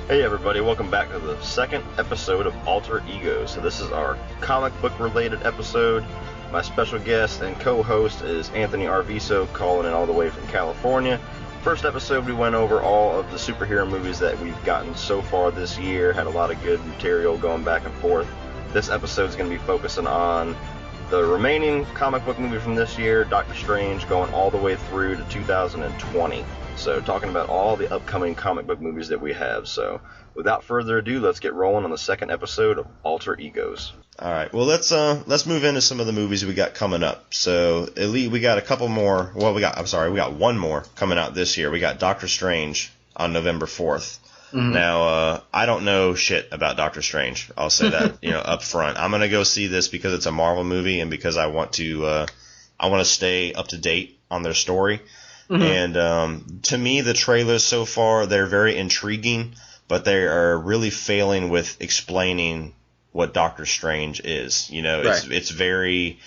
Hey everybody, welcome back to the second episode of Alter Ego. So this is our comic book related episode. My special guest and co-host is Anthony Arviso, calling in all the way from California. First episode we went over all of the superhero movies that we've gotten so far this year, had a lot of good material going back and forth. This episode is going to be focusing on the remaining comic book movie from this year, Doctor Strange, going all the way through to 2020. So talking about all the upcoming comic book movies that we have. So without further ado, let's get rolling on the second episode of Alter Egos. All right. Well, let's move into some of the movies we got coming up. So we got a couple more. Well, we got one more coming out this year. We got Doctor Strange on November 4th. Mm-hmm. Now, I don't know shit about Doctor Strange. I'll say that, up front. I'm gonna go see this because it's a Marvel movie and because I want to stay up to date on their story. Mm-hmm. And to me, the trailers so far, they're very intriguing, but they are really failing with explaining what Doctor Strange is. Right. It's very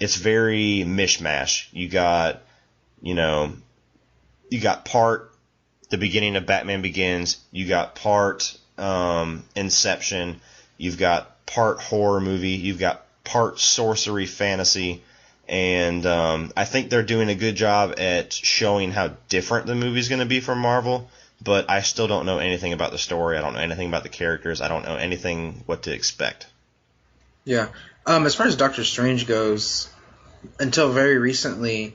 mishmash. You got part the beginning of Batman Begins, you got part Inception, you've got part horror movie, you've got part sorcery fantasy. And I think they're doing a good job at showing how different the movie's going to be from Marvel, but I still don't know anything about the story. I don't know anything about the characters. I don't know anything what to expect. Yeah. As far as Doctor Strange goes, until very recently,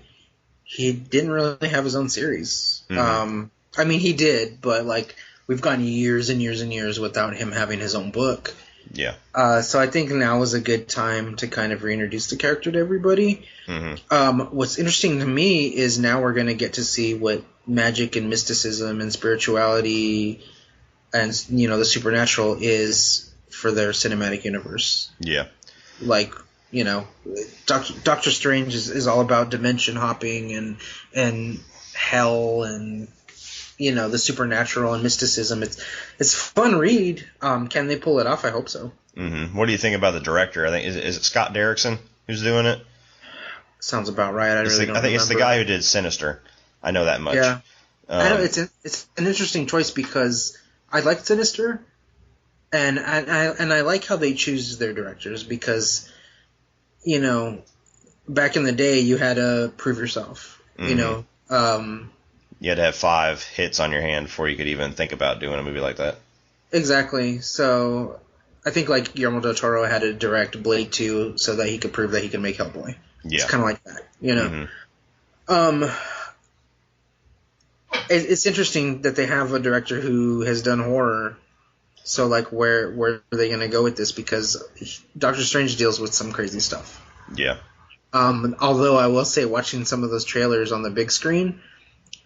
he didn't really have his own series. Mm-hmm. I mean, he did, but we've gone years and years and years without him having his own book. Yeah. So I think now is a good time to kind of reintroduce the character to everybody. Mm-hmm. What's interesting to me is now we're going to get to see what magic and mysticism and spirituality and the supernatural is for their cinematic universe. Yeah. Doctor Strange is all about dimension hopping and hell and the supernatural and mysticism. It's a fun read. Can they pull it off? I hope so. Mm-hmm. What do you think about the director? I think is it Scott Derrickson who's doing it? Sounds about right. I think it's the guy who did Sinister. I know that much. Yeah, I know it's an interesting choice because I like Sinister, and I like how they choose their directors because back in the day you had to prove yourself. Mm-hmm. You had to have 5 hits on your hand before you could even think about doing a movie like that. Exactly. So I think Guillermo del Toro had to direct Blade 2 so that he could prove that he could make Hellboy. Yeah. It's kind of like that, Mm-hmm. It's interesting that they have a director who has done horror. So where are they going to go with this? Because Doctor Strange deals with some crazy stuff. Yeah. Although I will say, watching some of those trailers on the big screen,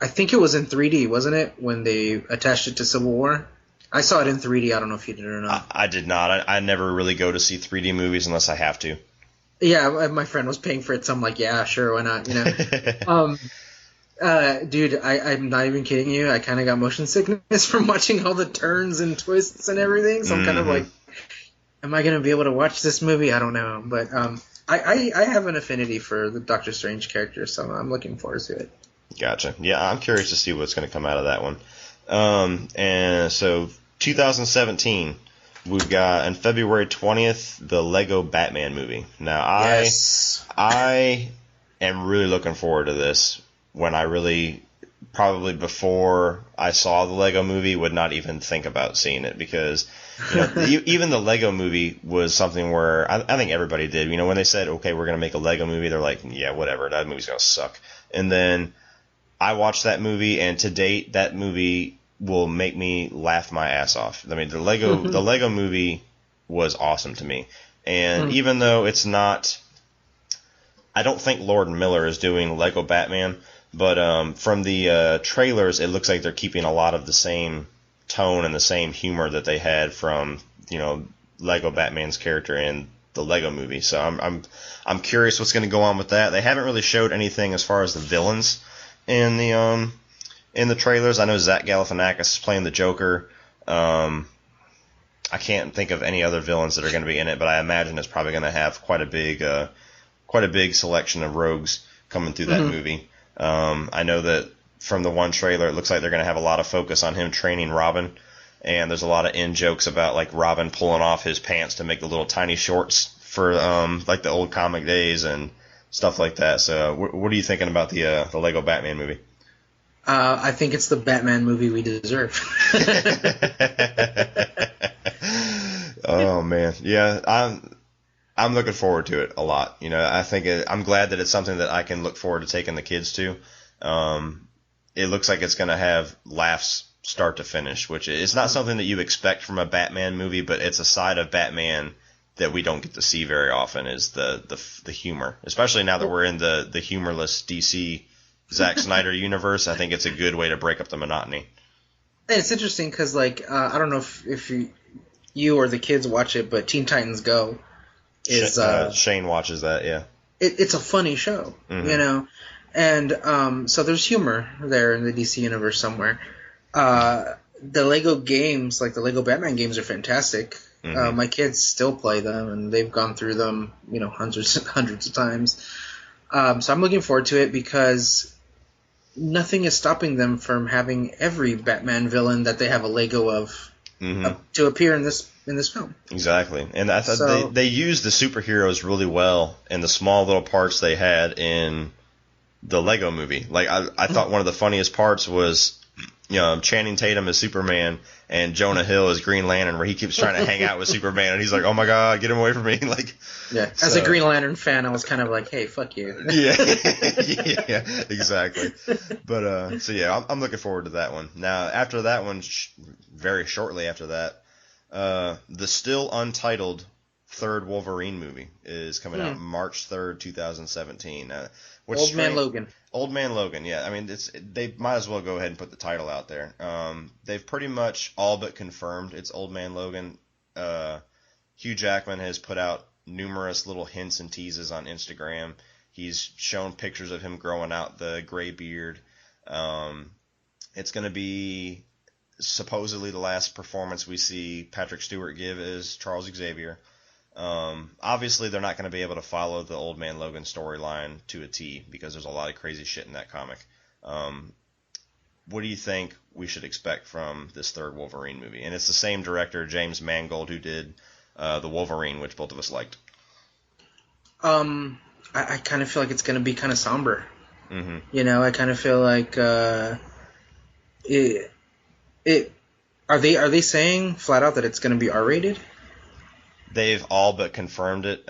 I think it was in 3D, wasn't it, when they attached it to Civil War? I saw it in 3D. I don't know if you did or not. I did not. I never really go to see 3D movies unless I have to. Yeah, my friend was paying for it, so I'm like, yeah, sure, why not? Dude, I'm not even kidding you. I kind of got motion sickness from watching all the turns and twists and everything. So I'm kind of like, am I going to be able to watch this movie? I don't know. But I have an affinity for the Doctor Strange character, so I'm looking forward to it. Gotcha. Yeah, I'm curious to see what's going to come out of that one. And so 2017, we've got on February 20th the Lego Batman movie. Now I am really looking forward to this. When I really probably before I saw the Lego movie would not even think about seeing it because even the Lego movie was something where I think everybody did. When they said, okay, we're going to make a Lego movie, they're like, yeah, whatever, that movie's going to suck. And then I watched that movie, and to date, that movie will make me laugh my ass off. I mean, the Lego movie was awesome to me. And even though it's not, I don't think Lord Miller is doing Lego Batman, but from the trailers, it looks like they're keeping a lot of the same tone and the same humor that they had from, Lego Batman's character in the Lego movie. So I'm curious what's going to go on with that. They haven't really showed anything as far as the villains in the trailers. I know Zach Galifianakis is playing the Joker. I can't think of any other villains that are going to be in it, but I imagine it's probably going to have quite a big selection of rogues coming through that movie. I know that from the one trailer, it looks like they're going to have a lot of focus on him training Robin, and there's a lot of in jokes about like Robin pulling off his pants to make the little tiny shorts for like the old comic days and stuff like that. So what are you thinking about the Lego Batman movie? I think it's the Batman movie we deserve. Oh man, yeah, I'm looking forward to it a lot. You know, I'm glad that it's something that I can look forward to taking the kids to. It looks like it's going to have laughs start to finish, which is not something that you expect from a Batman movie, but it's a side of Batman that we don't get to see very often, is the humor. Especially now that we're in the humorless DC Zack Snyder universe, I think it's a good way to break up the monotony. It's interesting because, like, I don't know if you or the kids watch it, but Teen Titans Go is Shane watches that, yeah. It's a funny show, Mm-hmm. you know, and so there's humor there in the DC universe somewhere. The Lego games, like the Lego Batman games, are fantastic. Mm-hmm. My kids still play them, and they've gone through them, you know, hundreds of times. So I'm looking forward to it because nothing is stopping them from having every Batman villain that they have a Lego of to appear in this film. Exactly, and I thought they used the superheroes really well in the small little parts they had in the Lego movie. Like I thought one of the funniest parts was, you know, Channing Tatum as Superman and Jonah Hill as Green Lantern, where he keeps trying to hang out with Superman, and he's like, "Oh my God, get him away from me!" Like, yeah. As a Green Lantern fan, I was kind of like, "Hey, fuck you." Yeah, yeah, exactly. But so yeah, I'm looking forward to that one. Now, after that one, very shortly after that, the still untitled third Wolverine movie is coming out March 3rd, 2017. Old Man Logan. Old Man Logan, yeah. I mean, they might as well go ahead and put the title out there. They've pretty much all but confirmed it's Old Man Logan. Hugh Jackman has put out numerous little hints and teases on Instagram. He's shown pictures of him growing out the gray beard. It's going to be supposedly the last performance we see Patrick Stewart give as Charles Xavier. Obviously, they're not going to be able to follow the Old Man Logan storyline to a T because there's a lot of crazy shit in that comic. What do you think we should expect from this third Wolverine movie? And it's the same director, James Mangold, who did the Wolverine, which both of us liked. I kind of feel like it's going to be kind of somber. Mm-hmm. You know, I kind of feel like Are they saying flat out that it's going to be R-rated? They've all but confirmed it.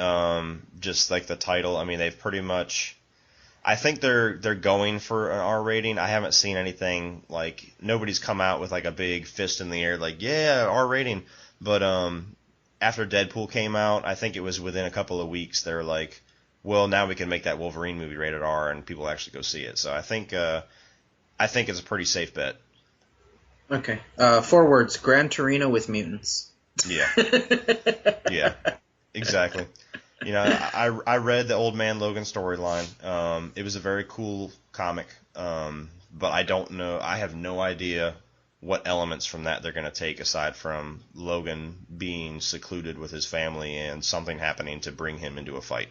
Just like the title. I mean, they've pretty much. I think they're going for an R rating. I haven't seen anything like nobody's come out with like a big fist in the air like yeah R rating. But after Deadpool came out, I think it was within a couple of weeks they were like, well now we can make that Wolverine movie rated R and people actually go see it. So I think it's a pretty safe bet. Okay. 4 words: Gran Torino with mutants. Yeah. Yeah. Exactly. You know, I read the Old Man Logan storyline. It was a very cool comic, but I don't know. I have no idea what elements from that they're going to take aside from Logan being secluded with his family and something happening to bring him into a fight.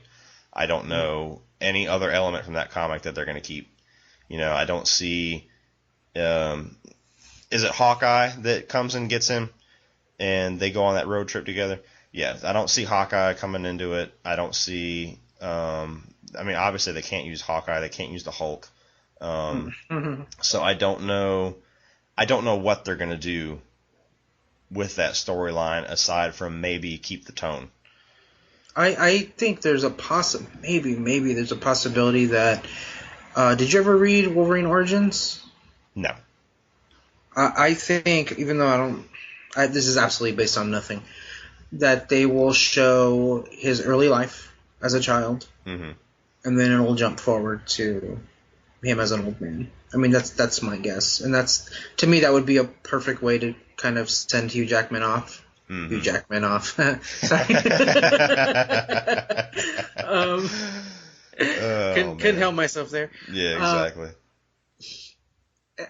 I don't know any other element from that comic that they're going to keep. You know, I don't see. Is it Hawkeye that comes and gets him, and they go on that road trip together? Yeah, I don't see Hawkeye coming into it. I don't see. I mean, obviously they can't use Hawkeye. They can't use the Hulk. So I don't know. I don't know what they're gonna do with that storyline aside from maybe keep the tone. I think there's a maybe there's a possibility that. Did you ever read Wolverine Origins? No. I think, even though this is absolutely based on nothing, that they will show his early life as a child, and then it'll jump forward to him as an old man. I mean, that's my guess, and to me that would be a perfect way to kind of send Hugh Jackman off. Hugh Jackman off. Sorry. Couldn't help myself there. Yeah, exactly.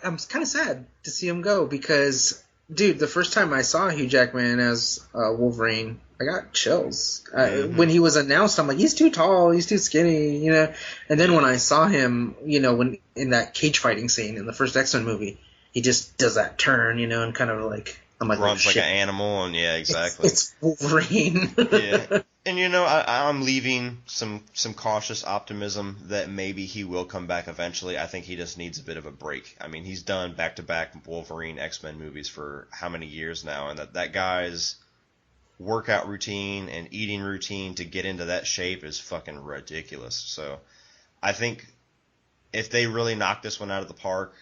I'm kind of sad to see him go because, dude, the first time I saw Hugh Jackman as Wolverine, I got chills. When he was announced, I'm like, he's too tall, he's too skinny, you know. And then when I saw him, you know, when in that cage fighting scene in the first X-Men movie, he just does that turn, you know, and kind of like I'm like, grunts oh, like shit. an animal, and yeah, exactly. It's Wolverine. Yeah. And I'm leaving some cautious optimism that maybe he will come back eventually. I think he just needs a bit of a break. I mean, he's done back-to-back Wolverine X-Men movies for how many years now, and that guy's workout routine and eating routine to get into that shape is fucking ridiculous. So I think if they really knock this one out of the park,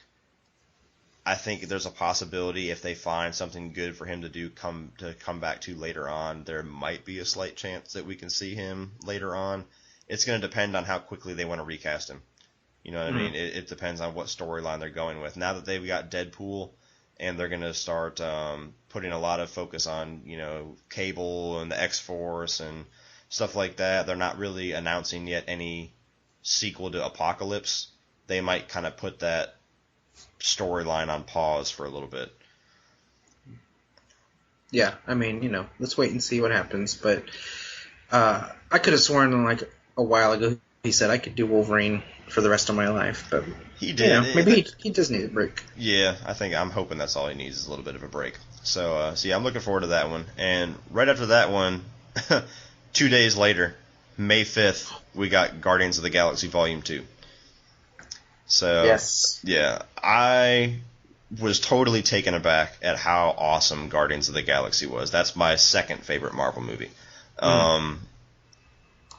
I think there's a possibility if they find something good for him to do come back to later on, there might be a slight chance that we can see him later on. It's going to depend on how quickly they want to recast him. You know what I mean? It depends on what storyline they're going with. Now that they've got Deadpool and they're going to start putting a lot of focus on, Cable and the X-Force and stuff like that, they're not really announcing yet any sequel to Apocalypse. They might kind of put that storyline on pause for a little bit. Yeah, I mean, let's wait and see what happens. But I could have sworn like a while ago he said I could do Wolverine for the rest of my life. But he did. Maybe he does need a break. Yeah, I'm hoping that's all he needs is a little bit of a break. So yeah, I'm looking forward to that one. And right after that one, 2 days later, May 5th, we got Guardians of the Galaxy Volume 2. So, yes. Yeah, I was totally taken aback at how awesome Guardians of the Galaxy was. That's my second favorite Marvel movie.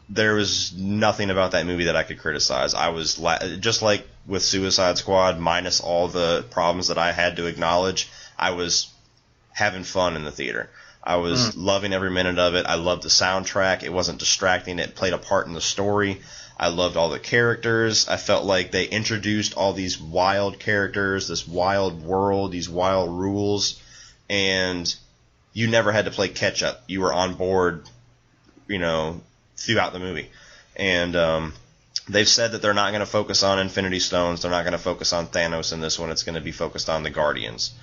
There was nothing about that movie that I could criticize. I was, just like with Suicide Squad, minus all the problems that I had to acknowledge, I was having fun in the theater. I was loving every minute of it. I loved the soundtrack. It wasn't distracting. It played a part in the story. I loved all the characters. I felt like they introduced all these wild characters, this wild world, these wild rules, and you never had to play catch up. You were on board, throughout the movie. And they've said that they're not going to focus on Infinity Stones. They're not going to focus on Thanos in this one. It's going to be focused on the Guardians.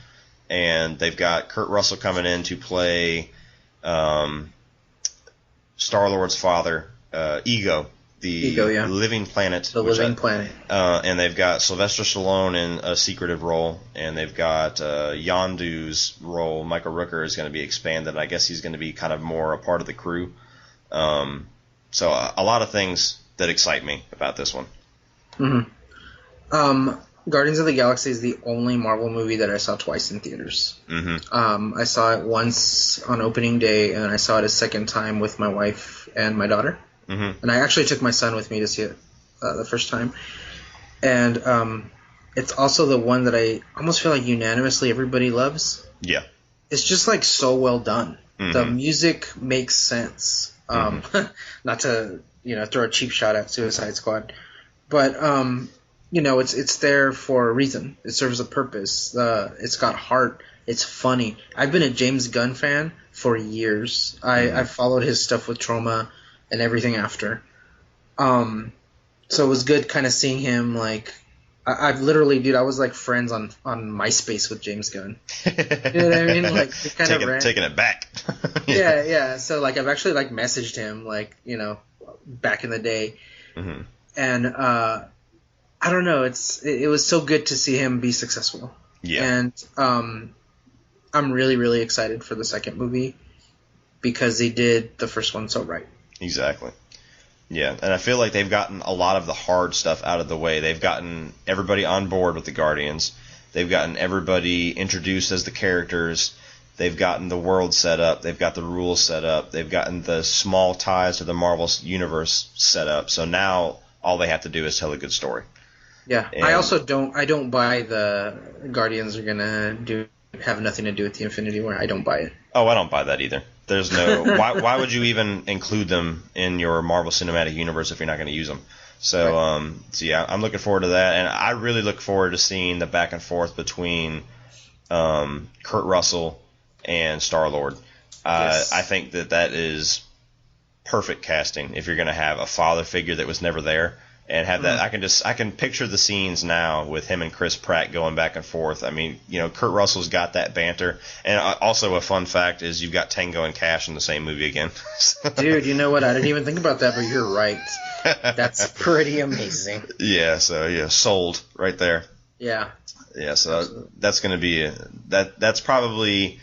And they've got Kurt Russell coming in to play Star-Lord's father, Ego. Living Planet. The Living Planet. And they've got Sylvester Stallone in a secretive role, and they've got Yondu's role. Michael Rooker is going to be expanded. I guess he's going to be kind of more a part of the crew. So a lot of things that excite me about this one. Guardians of the Galaxy is the only Marvel movie that I saw twice in theaters. I saw it once on opening day, and I saw it a second time with my wife and my daughter. And I actually took my son with me to see it the first time. And it's also the one that I almost feel like unanimously everybody loves. Yeah. It's just like so well done. The music makes sense. Not to throw a cheap shot at Suicide Squad, but it's there for a reason. It serves a purpose. It's got heart. It's funny. I've been a James Gunn fan for years. I've followed his stuff with Troma and everything after. So it was good kind of seeing him, like, I've literally, dude, I was like friends on MySpace with James Gunn. You know what I mean? Like, it kind of taking it back. yeah. So like, I've actually like messaged him, like, back in the day. And I don't know, it was so good to see him be successful. Yeah. And I'm really, really excited for the second movie because they did the first one so right. Exactly. Yeah, and I feel like they've gotten a lot of the hard stuff out of the way. They've gotten everybody on board with the Guardians. They've gotten everybody introduced as the characters. They've gotten the world set up. They've got the rules set up. They've gotten the small ties to the Marvel universe set up. So now all they have to do is tell a good story. Yeah, and I also don't buy the Guardians are gonna have nothing to do with the Infinity War. I don't buy it. Oh, I don't buy that either. There's no why would you even include them in your Marvel Cinematic Universe if you're not going to use them? So right. So yeah, I'm looking forward to that, and I really look forward to seeing the back and forth between Kurt Russell and Star-Lord. Yes. I think that is perfect casting if you're going to have a father figure that was never there. And have that, I can picture the scenes now with him and Chris Pratt going back and forth. I mean, Kurt Russell's got that banter. And also a fun fact is you've got Tango and Cash in the same movie again. Dude, you know what? I didn't even think about that, but you're right. That's pretty amazing. Yeah, so yeah, sold right there. Yeah. Yeah, so absolutely. That's going to be that's probably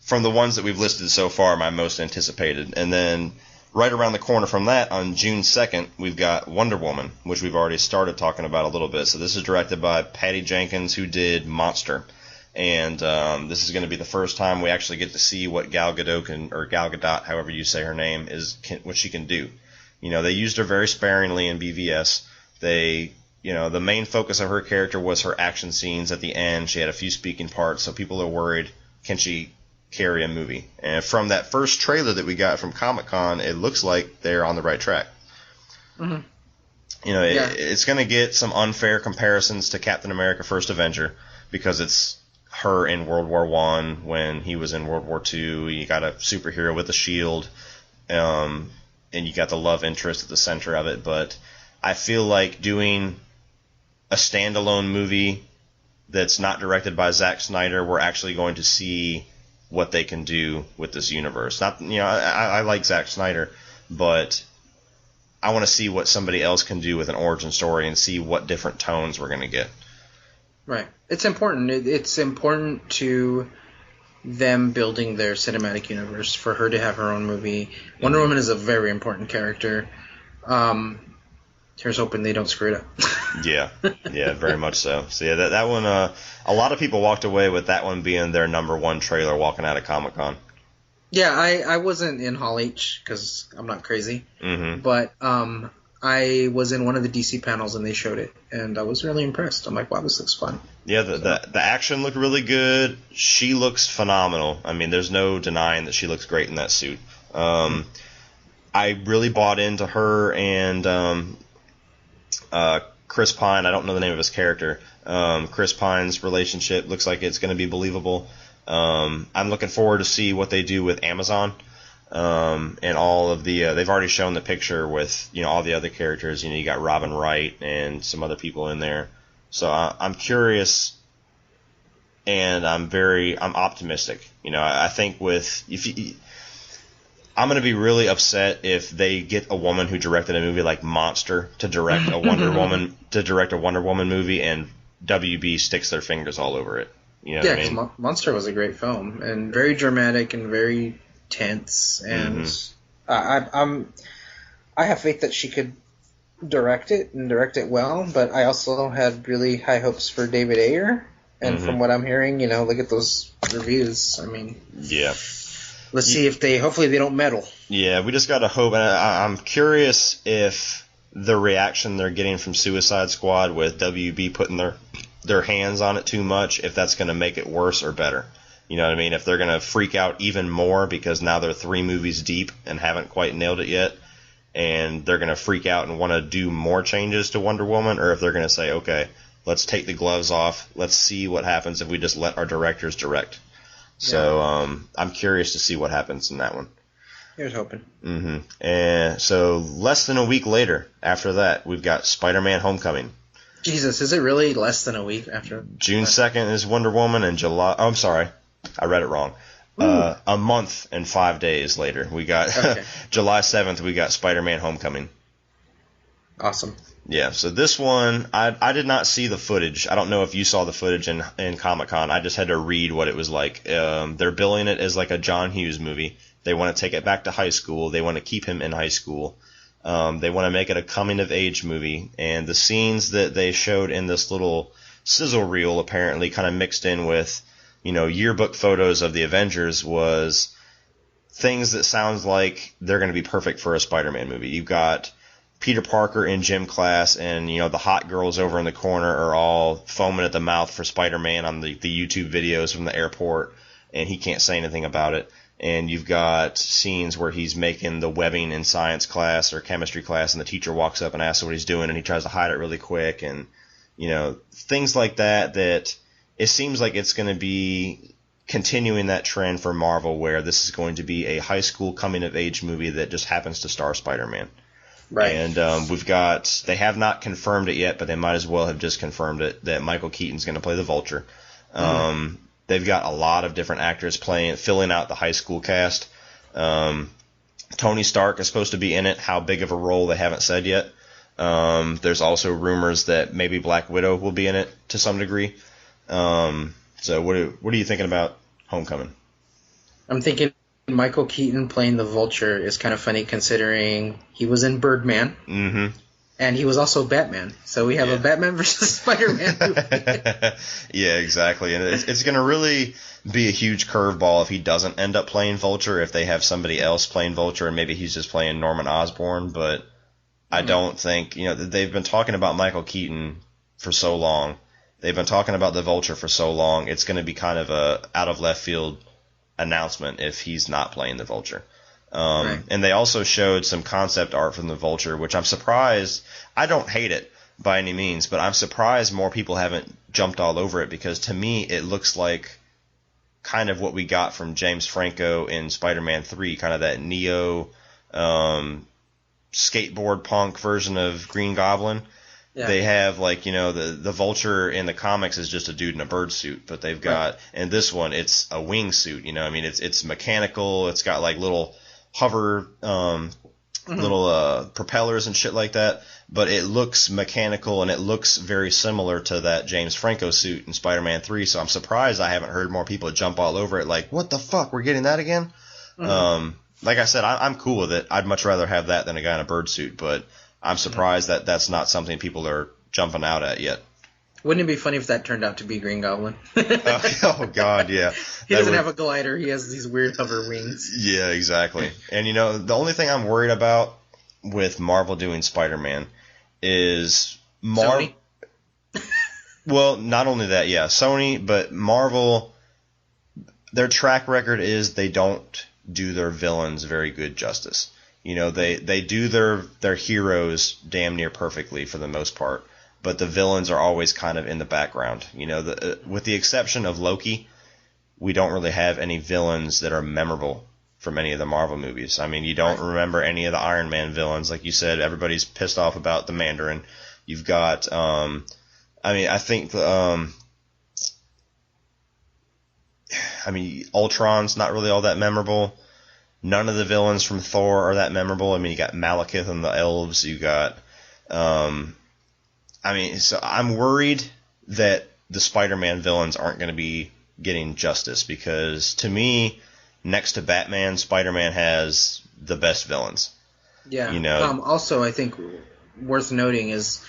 from the ones that we've listed so far, my most anticipated. And then right around the corner from that, on June 2nd, we've got Wonder Woman, which we've already started talking about a little bit. So this is directed by Patty Jenkins, who did Monster. And this is going to be the first time we actually get to see what Gal Gadot or Gal Gadot, however you say her name, what she can do. You know, they used her very sparingly in BVS. The main focus of her character was her action scenes at the end. She had a few speaking parts, so people are worried, can she carry a movie? And from that first trailer that we got from Comic-Con, it looks like they're on the right track. Mm-hmm. You know, it's going to get some unfair comparisons to Captain America: First Avenger, because it's her in World War I when he was in World War II. You got a superhero with a shield, and you got the love interest at the center of it. But I feel like doing a standalone movie that's not directed by Zack Snyder, we're actually going to see what they can do with this universe. Not, I like Zack Snyder, but I want to see what somebody else can do with an origin story and see what different tones we're going to get. Right. It's important. It's important to them building their cinematic universe for her to have her own movie. Wonder Woman is a very important character. Here's hoping they don't screw it up. Yeah, very much so. So yeah, that one, a lot of people walked away with that one being their number one trailer walking out of Comic-Con. Yeah, I wasn't in Hall H because I'm not crazy. Mm-hmm. But I was in one of the DC panels and they showed it, and I was really impressed. I'm like, wow, this looks fun. Yeah, the action looked really good. She looks phenomenal. I mean, there's no denying that she looks great in that suit. I really bought into her and Chris Pine. I don't know the name of his character. Chris Pine's relationship looks like it's going to be believable. I'm looking forward to see what they do with Amazon. And all of the they've already shown the picture with all the other characters. You got Robin Wright and some other people in there. So I'm curious, and I'm optimistic. I think I'm going to be really upset if they get a woman who directed a movie like Monster to direct a Wonder Woman movie, and WB sticks their fingers all over it. You know what I mean? Monster was a great film and very dramatic and very tense, and I have faith that she could direct it and direct it well. But I also had really high hopes for David Ayer, and from what I'm hearing, look at those reviews. I mean, yeah. Let's see if hopefully they don't meddle. Yeah, we just got to hope. And I'm curious if the reaction they're getting from Suicide Squad with WB putting their hands on it too much, if that's going to make it worse or better. You know what I mean? If they're going to freak out even more because now they're 3 movies deep and haven't quite nailed it yet, and they're going to freak out and want to do more changes to Wonder Woman, or if they're going to say, okay, let's take the gloves off. Let's see what happens if we just let our directors direct. So I'm curious to see what happens in that one. Here's hoping. Mm-hmm. And so less than a week later, after that, we've got Spider-Man: Homecoming. Jesus, is it really less than a week after? June 2nd is Wonder Woman, and July... Oh, I'm sorry. I read it wrong. A month and 5 days later, we got... Okay. July 7th, we got Spider-Man: Homecoming. Awesome. Yeah, so this one, I did not see the footage. I don't know if you saw the footage in Comic-Con. I just had to read what it was like. They're billing it as like a John Hughes movie. They want to take it back to high school. They want to keep him in high school. They want to make it a coming-of-age movie. And the scenes that they showed in this little sizzle reel apparently kind of mixed in with, yearbook photos of the Avengers was things that sounds like they're going to be perfect for a Spider-Man movie. You've got Peter Parker in gym class, and the hot girls over in the corner are all foaming at the mouth for Spider-Man on the YouTube videos from the airport, and he can't say anything about it. And you've got scenes where he's making the webbing in science class or chemistry class, and the teacher walks up and asks what he's doing, and he tries to hide it really quick, and things like that it seems like it's going to be continuing that trend for Marvel, where this is going to be a high school coming of age movie that just happens to star Spider-Man. Right. And they have not confirmed it yet, but they might as well have just confirmed it, that Michael Keaton's going to play the Vulture. They've got a lot of different actors filling out the high school cast. Tony Stark is supposed to be in it. How big of a role, they haven't said yet. There's also rumors that maybe Black Widow will be in it to some degree. So what are you thinking about Homecoming? I'm thinking Michael Keaton playing the Vulture is kind of funny considering he was in Birdman. Mm-hmm. And he was also Batman. So we have a Batman versus Spider-Man movie. Yeah, exactly. And it's going to really be a huge curveball if he doesn't end up playing Vulture, if they have somebody else playing Vulture and maybe he's just playing Norman Osborn. But I don't think, they've been talking about Michael Keaton for so long. They've been talking about the Vulture for so long. It's going to be kind of a out of left field announcement if he's not playing the Vulture. Right. And they also showed some concept art from the Vulture, which I'm surprised. I don't hate it by any means, but I'm surprised more people haven't jumped all over it, because to me it looks like kind of what we got from James Franco in Spider-Man 3, kind of that neo skateboard punk version of Green Goblin. Yeah. They have the Vulture in the comics is just a dude in a bird suit, but they've got in this one it's a wing suit. It's mechanical. It's got like little hover little propellers and shit like that, but it looks mechanical and it looks very similar to that James Franco suit in Spider-Man 3, so I'm surprised I haven't heard more people jump all over it like, what the fuck, we're getting that again? Like I said, I'm cool with it. I'd much rather have that than a guy in a bird suit, but I'm surprised that that's not something people are jumping out at yet. Wouldn't it be funny if that turned out to be Green Goblin? Oh, God, yeah. He doesn't have a glider. He has these weird hover wings. Yeah, exactly. And, the only thing I'm worried about with Marvel doing Spider-Man is Sony? Well, not only that, yeah, Sony, but Marvel, their track record is they don't do their villains very good justice. They do their heroes damn near perfectly for the most part, but the villains are always kind of in the background. With the exception of Loki, we don't really have any villains that are memorable from any of the Marvel movies. I mean, you don't remember any of the Iron Man villains. Like you said, everybody's pissed off about the Mandarin. You've got, Ultron's not really all that memorable. None of the villains from Thor are that memorable. You got Malekith and the elves. You got, so I'm worried that the Spider-Man villains aren't going to be getting justice, because to me, next to Batman, Spider-Man has the best villains. Yeah. Also, I think worth noting is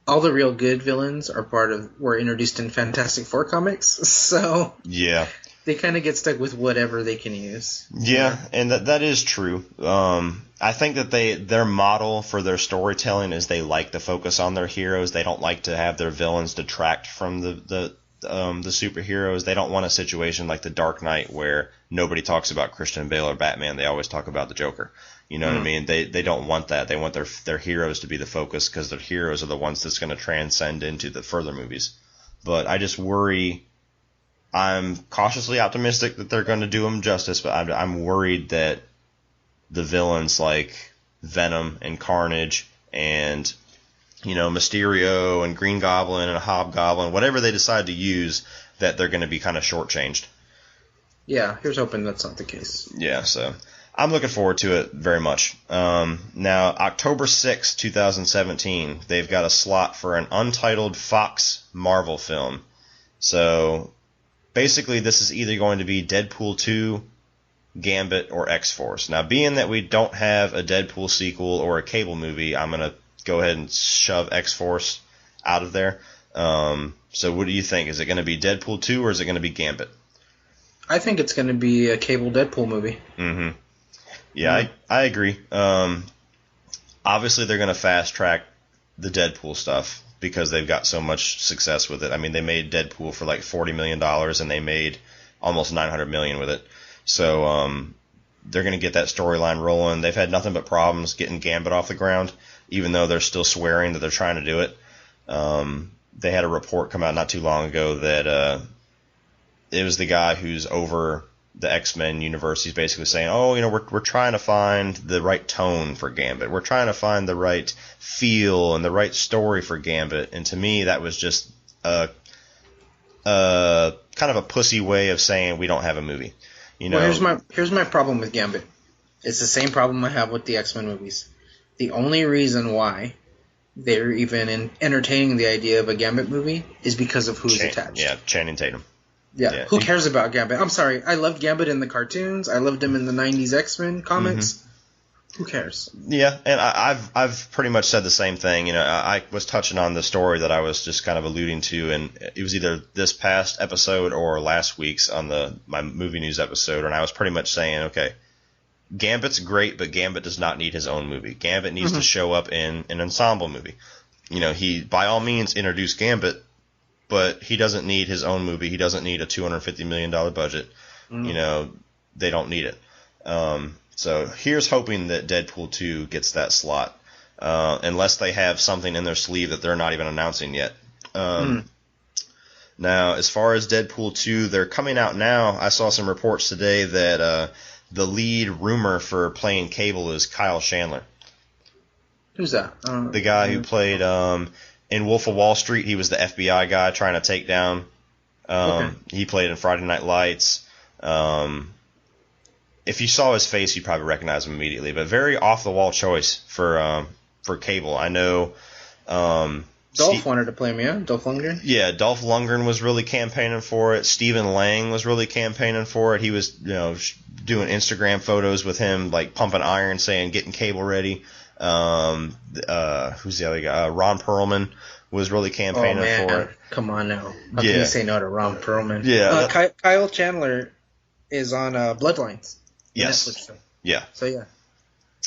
all the real good villains were introduced in Fantastic Four comics, so yeah, they kind of get stuck with whatever they can use. Yeah, and that is true. I think that their model for their storytelling is they like to focus on their heroes. They don't like to have their villains detract from the superheroes. They don't want a situation like The Dark Knight where nobody talks about Christian Bale or Batman. They always talk about the Joker. You know what I mean? They don't want that. They want their heroes to be the focus, because their heroes are the ones that's going to transcend into the further movies. But I just worry. I'm cautiously optimistic that they're going to do them justice, but I'm worried that the villains like Venom and Carnage and Mysterio and Green Goblin and Hobgoblin, whatever they decide to use, that they're going to be kind of shortchanged. Yeah, here's hoping that's not the case. Yeah, so I'm looking forward to it very much. Now, October 6, 2017, they've got a slot for an untitled Fox Marvel film. So basically, this is either going to be Deadpool 2, Gambit, or X-Force. Now, being that we don't have a Deadpool sequel or a Cable movie, I'm going to go ahead and shove X-Force out of there. So what do you think? Is it going to be Deadpool 2 or is it going to be Gambit? I think it's going to be a Cable Deadpool movie. Mm-hmm. Yeah, I agree. Obviously, they're going to fast-track the Deadpool stuff because they've got so much success with it. I mean, they made Deadpool for like $40 million, and they made almost $900 million with it. So they're going to get that storyline rolling. They've had nothing but problems getting Gambit off the ground, even though they're still swearing that they're trying to do it. They had a report come out not too long ago that it was the guy who's over the X-Men universe. He's basically saying, we're trying to find the right tone for Gambit. We're trying to find the right feel and the right story for Gambit. And to me, that was just a kind of a pussy way of saying we don't have a movie. Well, here's my problem with Gambit. It's the same problem I have with the X-Men movies. The only reason why they're even entertaining the idea of a Gambit movie is because of who's attached. Yeah, Channing Tatum. Yeah. Who cares about Gambit? I'm sorry. I loved Gambit in the cartoons. I loved him in the 90s X-Men comics. Mm-hmm. Who cares? Yeah, and I've pretty much said the same thing. I was touching on the story that I was just kind of alluding to, and it was either this past episode or last week's on my movie news episode, and I was pretty much saying, okay, Gambit's great, but Gambit does not need his own movie. Gambit needs to show up in an ensemble movie. He by all means introduced Gambit, but he doesn't need his own movie. He doesn't need a $250 million budget. They don't need it. So here's hoping that Deadpool 2 gets that slot, unless they have something in their sleeve that they're not even announcing yet. Now, as far as Deadpool 2, they're coming out now. I saw some reports today that the lead rumor for playing Cable is Kyle Chandler. Who's that? The guy who played in Wolf of Wall Street. He was the FBI guy trying to take down. He played in Friday Night Lights. If you saw his face, you'd probably recognize him immediately. But very off-the-wall choice for Cable. I know Dolph wanted to play him, yeah? Dolph Lundgren? Yeah, Dolph Lundgren was really campaigning for it. Stephen Lang was really campaigning for it. He was doing Instagram photos with him, like pumping iron, saying, getting Cable ready. Who's the other guy? Ron Perlman was really campaigning for it. Come on now. How can you say no to Ron Perlman? Yeah. Kyle Chandler is on Bloodlines. Yes. Netflix show. Yeah. So yeah,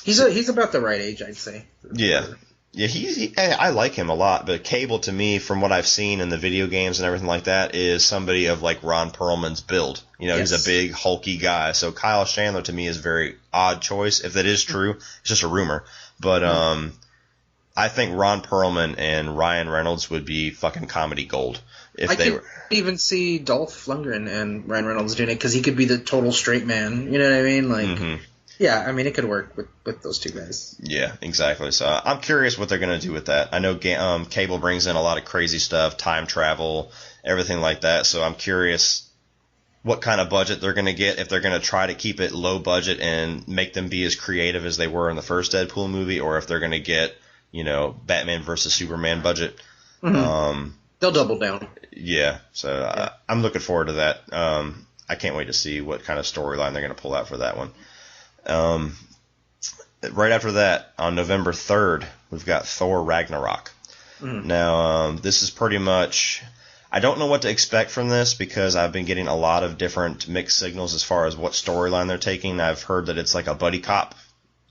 he's about the right age, I'd say. Yeah. Yeah, I like him a lot, but Cable to me, from what I've seen in the video games and everything like that, is somebody of like Ron Perlman's build. He's a big hulky guy. So Kyle Chandler to me is a very odd choice. If that is true, it's just a rumor. But I think Ron Perlman and Ryan Reynolds would be fucking comedy gold if they were. I could even see Dolph Lundgren and Ryan Reynolds doing it because he could be the total straight man. You know what I mean? Like, yeah, I mean it could work with those two guys. Yeah, exactly. So I'm curious what they're gonna do with that. I know Cable brings in a lot of crazy stuff, time travel, everything like that. So I'm curious what kind of budget they're gonna get. If they're gonna try to keep it low budget and make them be as creative as they were in the first Deadpool movie, or if they're gonna get Batman versus Superman budget. They'll double down. Yeah, so I'm looking forward to that. I can't wait to see what kind of storyline they're going to pull out for that one. Right after that, on November 3rd, we've got Thor Ragnarok. Now, this is pretty much... I don't know what to expect from this because I've been getting a lot of different mixed signals as far as what storyline they're taking. I've heard that it's like a buddy cop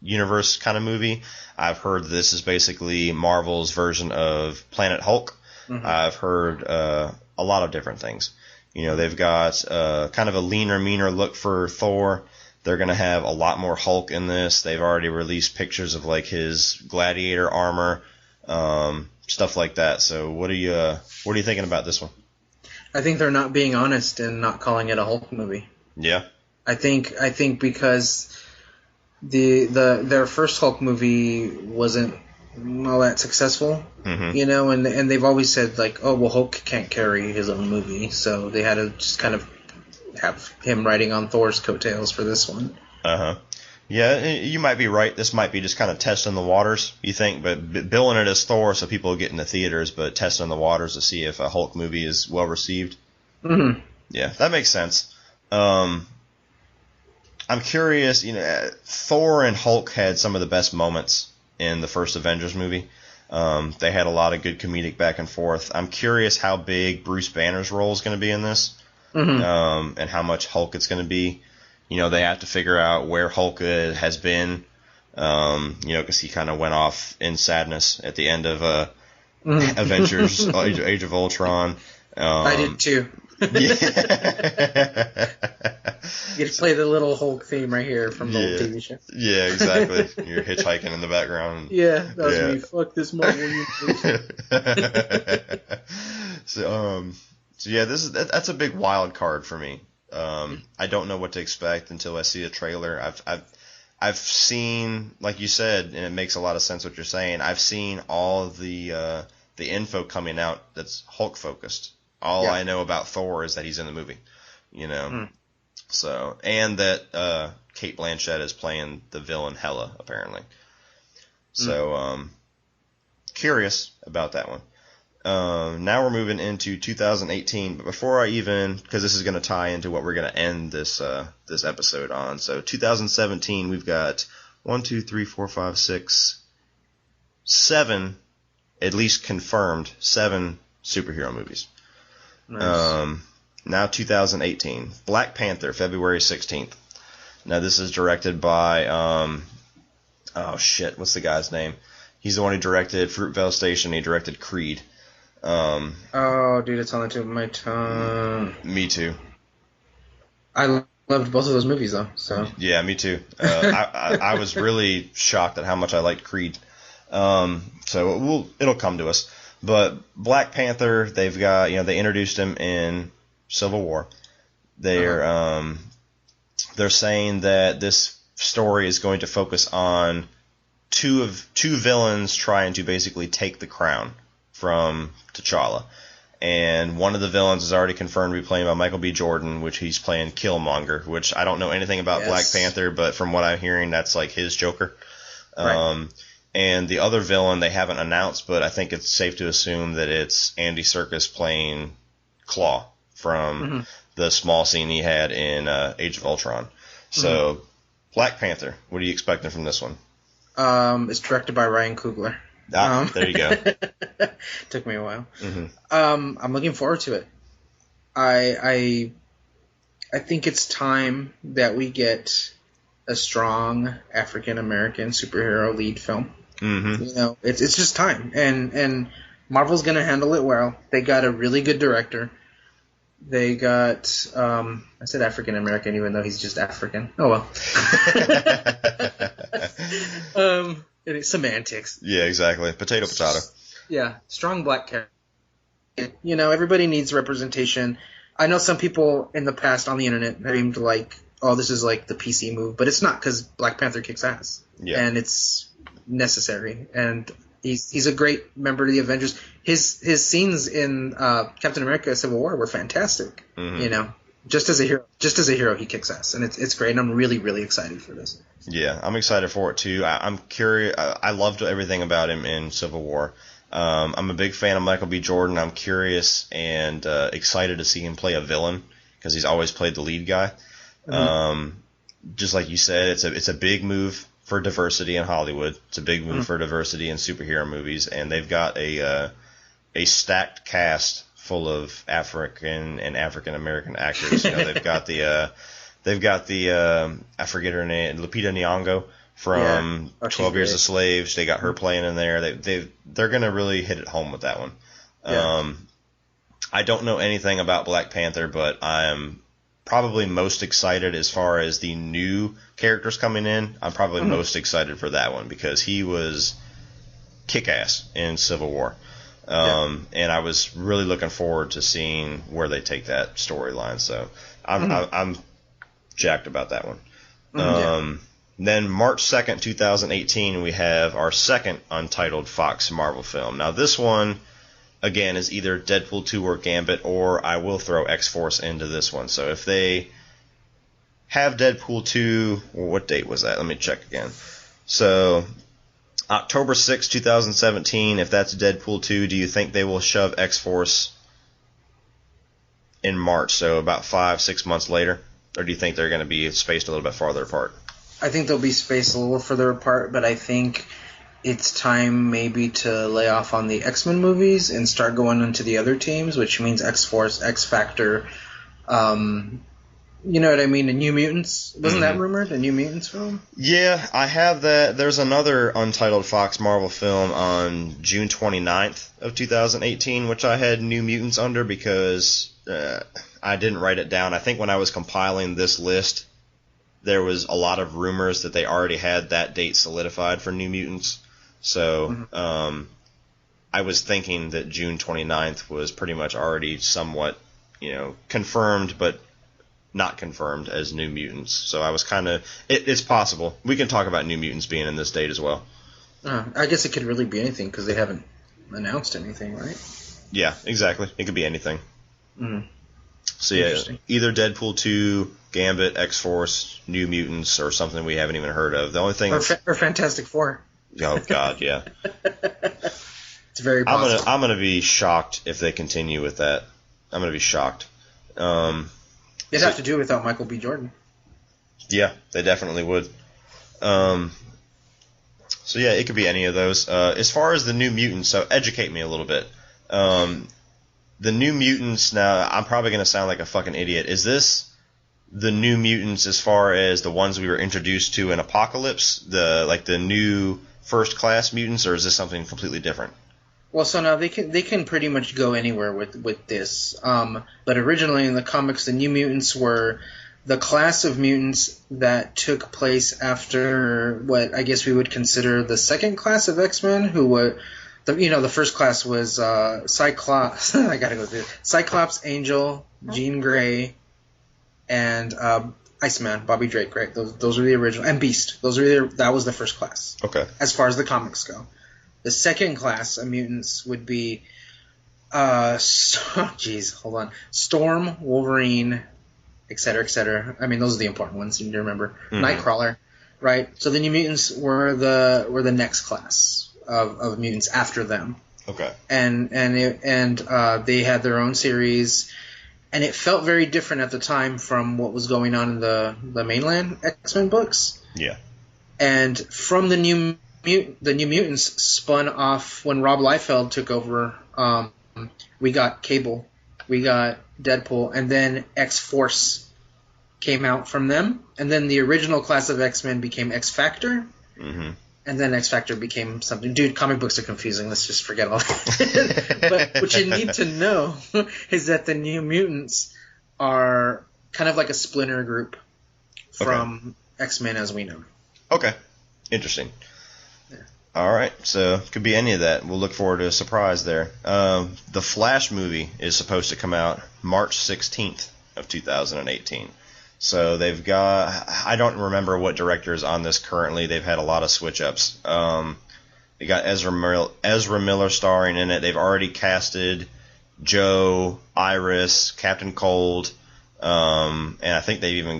universe kind of movie. I've heard this is basically Marvel's version of Planet Hulk. I've heard a lot of different things. They've got kind of a leaner, meaner look for Thor. They're going to have a lot more Hulk in this. They've already released pictures of like his gladiator armor, stuff like that. So what are you thinking about this one? I think they're not being honest and not calling it a Hulk movie. Yeah. I think because their first Hulk movie wasn't all that successful, and they've always said like, oh well, Hulk can't carry his own movie, so they had to just kind of have him riding on Thor's coattails for this one. Yeah, you might be right. This might be just kind of testing the waters, you think, but billing it as Thor so people will get in the theaters, but testing the waters to see if a Hulk movie is well received. Yeah, that makes sense. I'm curious. Thor and Hulk had some of the best moments in the first Avengers movie. They had a lot of good comedic back and forth. I'm curious how big Bruce Banner's role is going to be in this, and how much Hulk it's going to be. They have to figure out where Hulk has been, because he kind of went off in sadness at the end of Avengers Age of Ultron. I did too. You get to play the little Hulk theme right here from the old TV show. Yeah, exactly. You're hitchhiking in the background. Yeah, that was me. Fuck this Marvel universe. So yeah, that's a big wild card for me. I don't know what to expect until I see a trailer. I've seen, like you said, and it makes a lot of sense what you're saying. I've seen all of the info coming out that's Hulk focused. All I know about Thor is that he's in the movie, So, and that Cate Blanchett is playing the villain Hela, apparently. So, curious about that one. Now we're moving into 2018, but before I even, because this is going to tie into what we're going to end this this episode on. So 2017, we've got 1, 2, 3, 4, 5, 6, 7, at least confirmed 7 superhero movies. Nice. Now 2018, Black Panther, February 16th. Now this is directed by oh shit, what's the guy's name? He's the one who directed Fruitvale Station. He directed Creed. Oh, dude, it's on the tip of my tongue. Me too. I loved both of those movies, though. So Yeah, me too. I was really shocked at how much I liked Creed. So it'll come to us. But Black Panther, they've got, they introduced him in Civil War. They're saying that this story is going to focus on two villains trying to basically take the crown from T'Challa. And one of the villains is already confirmed to be played by Michael B. Jordan, which he's playing Killmonger, which I don't know anything about Black Panther, but from what I'm hearing, that's like his Joker. Right. And the other villain they haven't announced, but I think it's safe to assume that it's Andy Serkis playing Claw from the small scene he had in Age of Ultron. So, Black Panther, what are you expecting from this one? It's directed by Ryan Coogler. There you go. Took me a while. I'm looking forward to it. I think it's time that we get a strong African American superhero lead film. It's just time, and Marvel's gonna handle it well. They got a really good director. They got I said African American even though he's just African. Oh well. It is semantics. Yeah, exactly. Potato. Yeah, strong black character. Everybody needs representation. I know some people in the past on the internet aimed like, oh, this is like the PC move, but it's not, because Black Panther kicks ass. Yeah. And it's necessary. And he's a great member of the Avengers. His scenes in Captain America: Civil War were fantastic. Just as a hero, he kicks ass, and it's great. And I'm really, really excited for this. Yeah, I'm excited for it too. I'm curious. I loved everything about him in Civil War. I'm a big fan of Michael B. Jordan. I'm curious and excited to see him play a villain, because he's always played the lead guy. Just like you said, it's a big move for diversity in Hollywood. It's a big move for diversity in superhero movies, and they've got a stacked cast full of African and African American actors. They've got the I forget her name, Lupita Nyong'o from 12 Years a Slave. They got her playing in there. They're gonna really hit it home with that one. Yeah. I don't know anything about Black Panther, but I'm probably most excited as far as the new characters coming in. I'm probably most excited for that one, because he was kick-ass in Civil War. And I was really looking forward to seeing where they take that storyline. So I'm jacked about that one. Then March 2nd, 2018, we have our second untitled Fox Marvel film. Now this one, again, is either Deadpool 2 or Gambit, or I will throw X-Force into this one. So if they have Deadpool 2, what date was that? Let me check again. So October 6, 2017, if that's Deadpool 2, do you think they will shove X-Force in March, so about 5-6 months later? Or do you think they're going to be spaced a little bit farther apart? I think they'll be spaced a little further apart, but I think it's time maybe to lay off on the X-Men movies and start going into the other teams, which means X-Force, X-Factor, you know what I mean, and New Mutants. Wasn't that rumored, a New Mutants film? Yeah, I have that. There's another untitled Fox Marvel film on June 29th of 2018, which I had New Mutants under because I didn't write it down. I think when I was compiling this list, there was a lot of rumors that they already had that date solidified for New Mutants. So I was thinking that June 29th was pretty much already somewhat, confirmed, but not confirmed as New Mutants. So I was kind of... It's possible. We can talk about New Mutants being in this date as well. I guess it could really be anything, because they haven't announced anything, right? Yeah, exactly. It could be anything. So yeah, either Deadpool 2, Gambit, X-Force, New Mutants, or something we haven't even heard of. The only thing... Or Fantastic Four. Oh, God, yeah. It's very possible. I'm gonna be shocked if they continue with that. I'm gonna be shocked. They'd have to do it without Michael B. Jordan. Yeah, they definitely would. So yeah, it could be any of those. As far as the New Mutants, so educate me a little bit. The New Mutants, now I'm probably going to sound like a fucking idiot. Is this the New Mutants as far as the ones we were introduced to in Apocalypse, the new first class mutants, or is this something completely different? Well, so now they can pretty much go anywhere with this. But originally in the comics, the New Mutants were the class of mutants that took place after what I guess we would consider the second class of X-Men, who were, the first class was Cyclops. I gotta go through it. Cyclops, Angel, Jean Grey, and Iceman, Bobby Drake. Right? Those were the original, and Beast. That was the first class. Okay. As far as the comics go, the second class of mutants would be, Storm, Wolverine, etc., etc. I mean, those are the important ones you need to remember. Mm-hmm. Nightcrawler, right? So the New Mutants were the next class of mutants after them. Okay. And they had their own series, and it felt very different at the time from what was going on in the mainland X-Men books. Yeah. And from the New Mutants spun off when Rob Liefeld took over. We got Cable, we got Deadpool, and then X-Force came out from them, and then the original class of X-Men became X-Factor, mm-hmm. and then X-Factor became something. Dude, comic books are confusing. Let's just forget all that. But what you need to know is that the New Mutants are kind of like a splinter group from X-Men as we know. Okay. Interesting. Yeah. All right, so it could be any of that. We'll look forward to a surprise there. The Flash movie is supposed to come out March 16th of 2018. So they've got, I don't remember what director is on this currently. They've had a lot of switch-ups. They got Ezra Miller starring in it. They've already casted Joe, Iris, Captain Cold, and I think they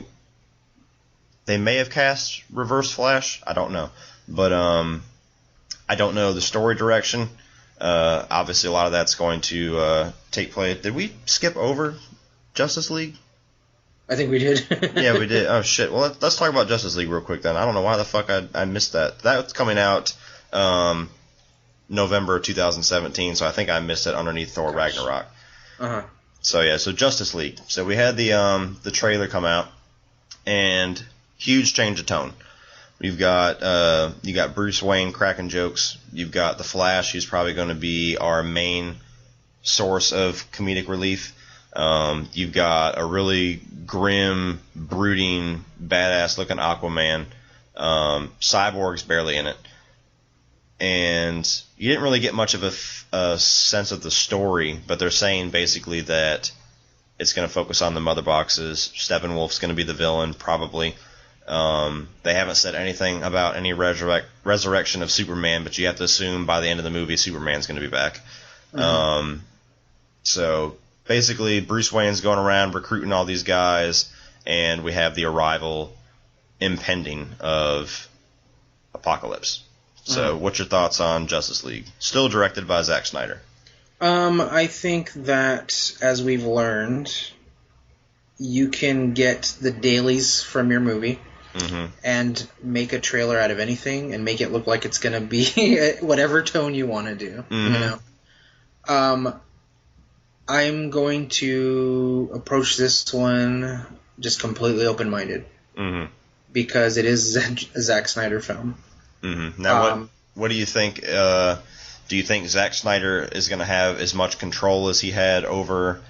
may have cast Reverse Flash. I don't know. But I don't know the story direction. Obviously, a lot of that's going to take place. Did we skip over Justice League? I think we did. Yeah, we did. Oh, shit. Well, let's talk about Justice League real quick then. I don't know why the fuck I missed that. That's coming out November 2017, so I think I missed it underneath Thor Ragnarok. Uh-huh. So, yeah, so Justice League. So we had the trailer come out, and huge change of tone. You've got you got Bruce Wayne cracking jokes. You've got the Flash, who's probably going to be our main source of comedic relief. You've got a really grim, brooding, badass-looking Aquaman. Cyborg's barely in it. And you didn't really get much of a sense of the story, but they're saying basically that it's going to focus on the mother boxes. Steppenwolf's going to be the villain, probably. They haven't said anything about any resurrection of Superman, but you have to assume by the end of the movie Superman's going to be back. Mm-hmm. So basically Bruce Wayne's going around recruiting all these guys, and we have the arrival impending of Apocalypse. So what's your thoughts on Justice League? Still directed by Zack Snyder. I think that, as we've learned, you can get the dailies from your movie. Mm-hmm. And make a trailer out of anything and make it look like it's going to be whatever tone you want to do. Mm-hmm. I'm going to approach this one just completely open-minded. Mm-hmm. Because it is a Zack Snyder film. Mm-hmm. Now, what do you think? Do you think Zack Snyder is going to have as much control as he had over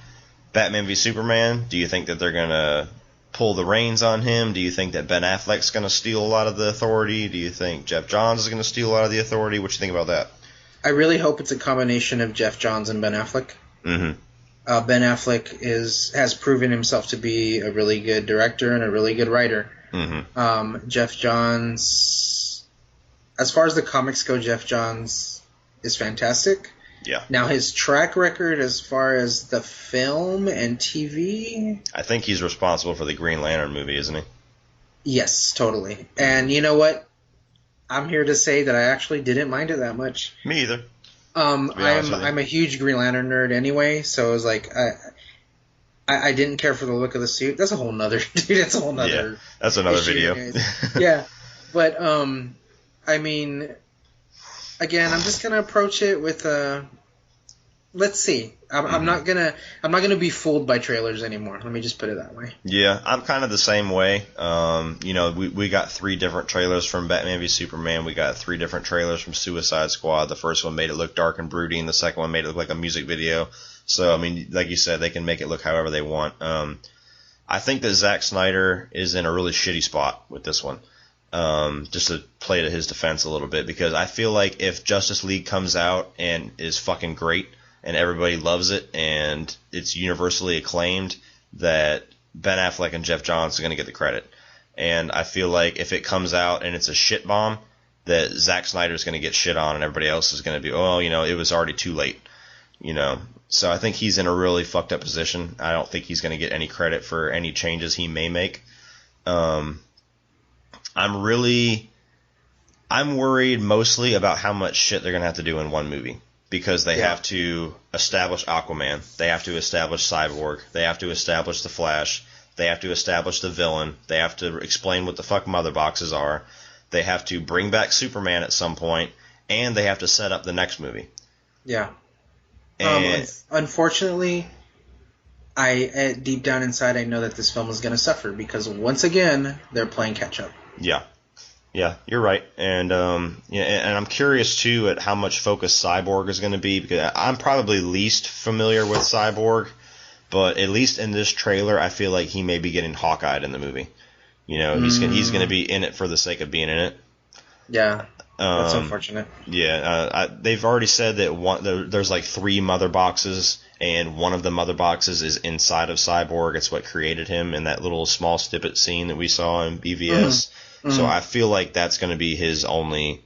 Batman v Superman? Do you think that they're going to pull the reins on him? Do you think that Ben Affleck's going to steal a lot of the authority? Do you think Jeff Johns is going to steal a lot of the authority? What do you think about that? I really hope it's a combination of Jeff Johns and Ben Affleck. Mm-hmm. Ben Affleck has proven himself to be a really good director and a really good writer. Mm-hmm. Jeff Johns, as far as the comics go, Jeff Johns is fantastic. Yeah. Now, his track record as far as the film and TV... I think he's responsible for the Green Lantern movie, isn't he? Yes, totally. And you know what? I'm here to say that I actually didn't mind it that much. Me either. I'm a huge Green Lantern nerd anyway, so it was like I didn't care for the look of the suit. That's a whole nother dude. That's a whole nother. Yeah, that's another video. Yeah, but I mean, again, I'm just gonna approach it with let's see. I'm not gonna be fooled by trailers anymore. Let me just put it that way. Yeah, I'm kind of the same way. We got 3 different trailers from Batman v Superman. We got 3 different trailers from Suicide Squad. The first one made it look dark and broody, and the second one made it look like a music video. So, I mean, like you said, they can make it look however they want. I think that Zack Snyder is in a really shitty spot with this one. Just to play to his defense a little bit, because I feel like if Justice League comes out and is fucking great, and everybody loves it, and it's universally acclaimed, that Ben Affleck and Jeff Johns are going to get the credit. And I feel like if it comes out and it's a shit bomb, that Zack Snyder's going to get shit on, and everybody else is going to be, oh, it was already too late. So I think he's in a really fucked up position. I don't think he's going to get any credit for any changes he may make. I'm worried mostly about how much shit they're going to have to do in one movie. Because they have to establish Aquaman, they have to establish Cyborg, they have to establish the Flash, they have to establish the villain, they have to explain what the fuck mother boxes are, they have to bring back Superman at some point, and they have to set up the next movie. Yeah. Unfortunately, deep down inside, I know that this film is going to suffer because once again, they're playing catch up. Yeah, you're right, and and I'm curious too at how much focus Cyborg is going to be, because I'm probably least familiar with Cyborg, but at least in this trailer, I feel like he may be getting Hawkeyed in the movie. He's going to be in it for the sake of being in it. Yeah, that's unfortunate. Yeah, they've already said that there's like 3 mother boxes, and one of the mother boxes is inside of Cyborg. It's what created him in that little small snippet scene that we saw in BVS. Mm-hmm. So I feel like that's going to be his only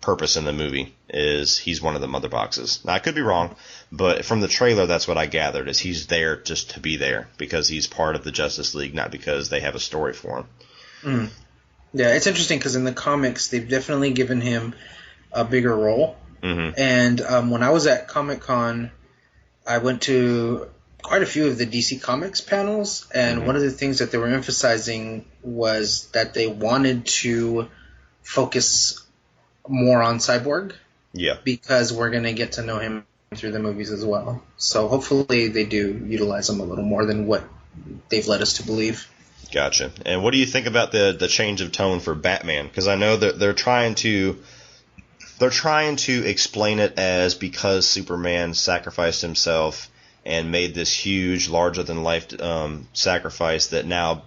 purpose in the movie, is he's one of the mother boxes. Now, I could be wrong, but from the trailer, that's what I gathered, is he's there just to be there, because he's part of the Justice League, not because they have a story for him. Mm. Yeah, it's interesting, because in the comics, they've definitely given him a bigger role. Mm-hmm. And when I was at Comic-Con, I went to quite a few of the DC Comics panels, and one of the things that they were emphasizing was that they wanted to focus more on Cyborg. Yeah. Because we're going to get to know him through the movies as well. So hopefully they do utilize him a little more than what they've led us to believe. Gotcha. And what do you think about the change of tone for Batman? Because I know that they're trying to explain it as because Superman sacrificed himself and made this huge, larger-than-life sacrifice, that now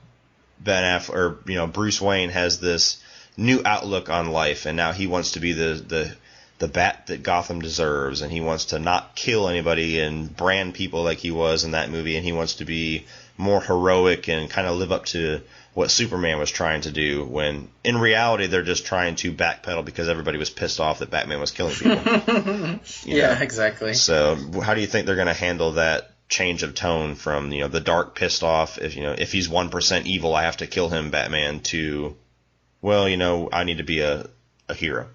Bruce Wayne has this new outlook on life, and now he wants to be the Bat that Gotham deserves, and he wants to not kill anybody and brand people like he was in that movie, and he wants to be more heroic and kind of live up to what Superman was trying to do, when in reality they're just trying to backpedal because everybody was pissed off that Batman was killing people. Yeah, exactly. So how do you think they're going to handle that change of tone from the dark, pissed off, if he's 1% evil, I have to kill him, Batman, to, well, I need to be a hero?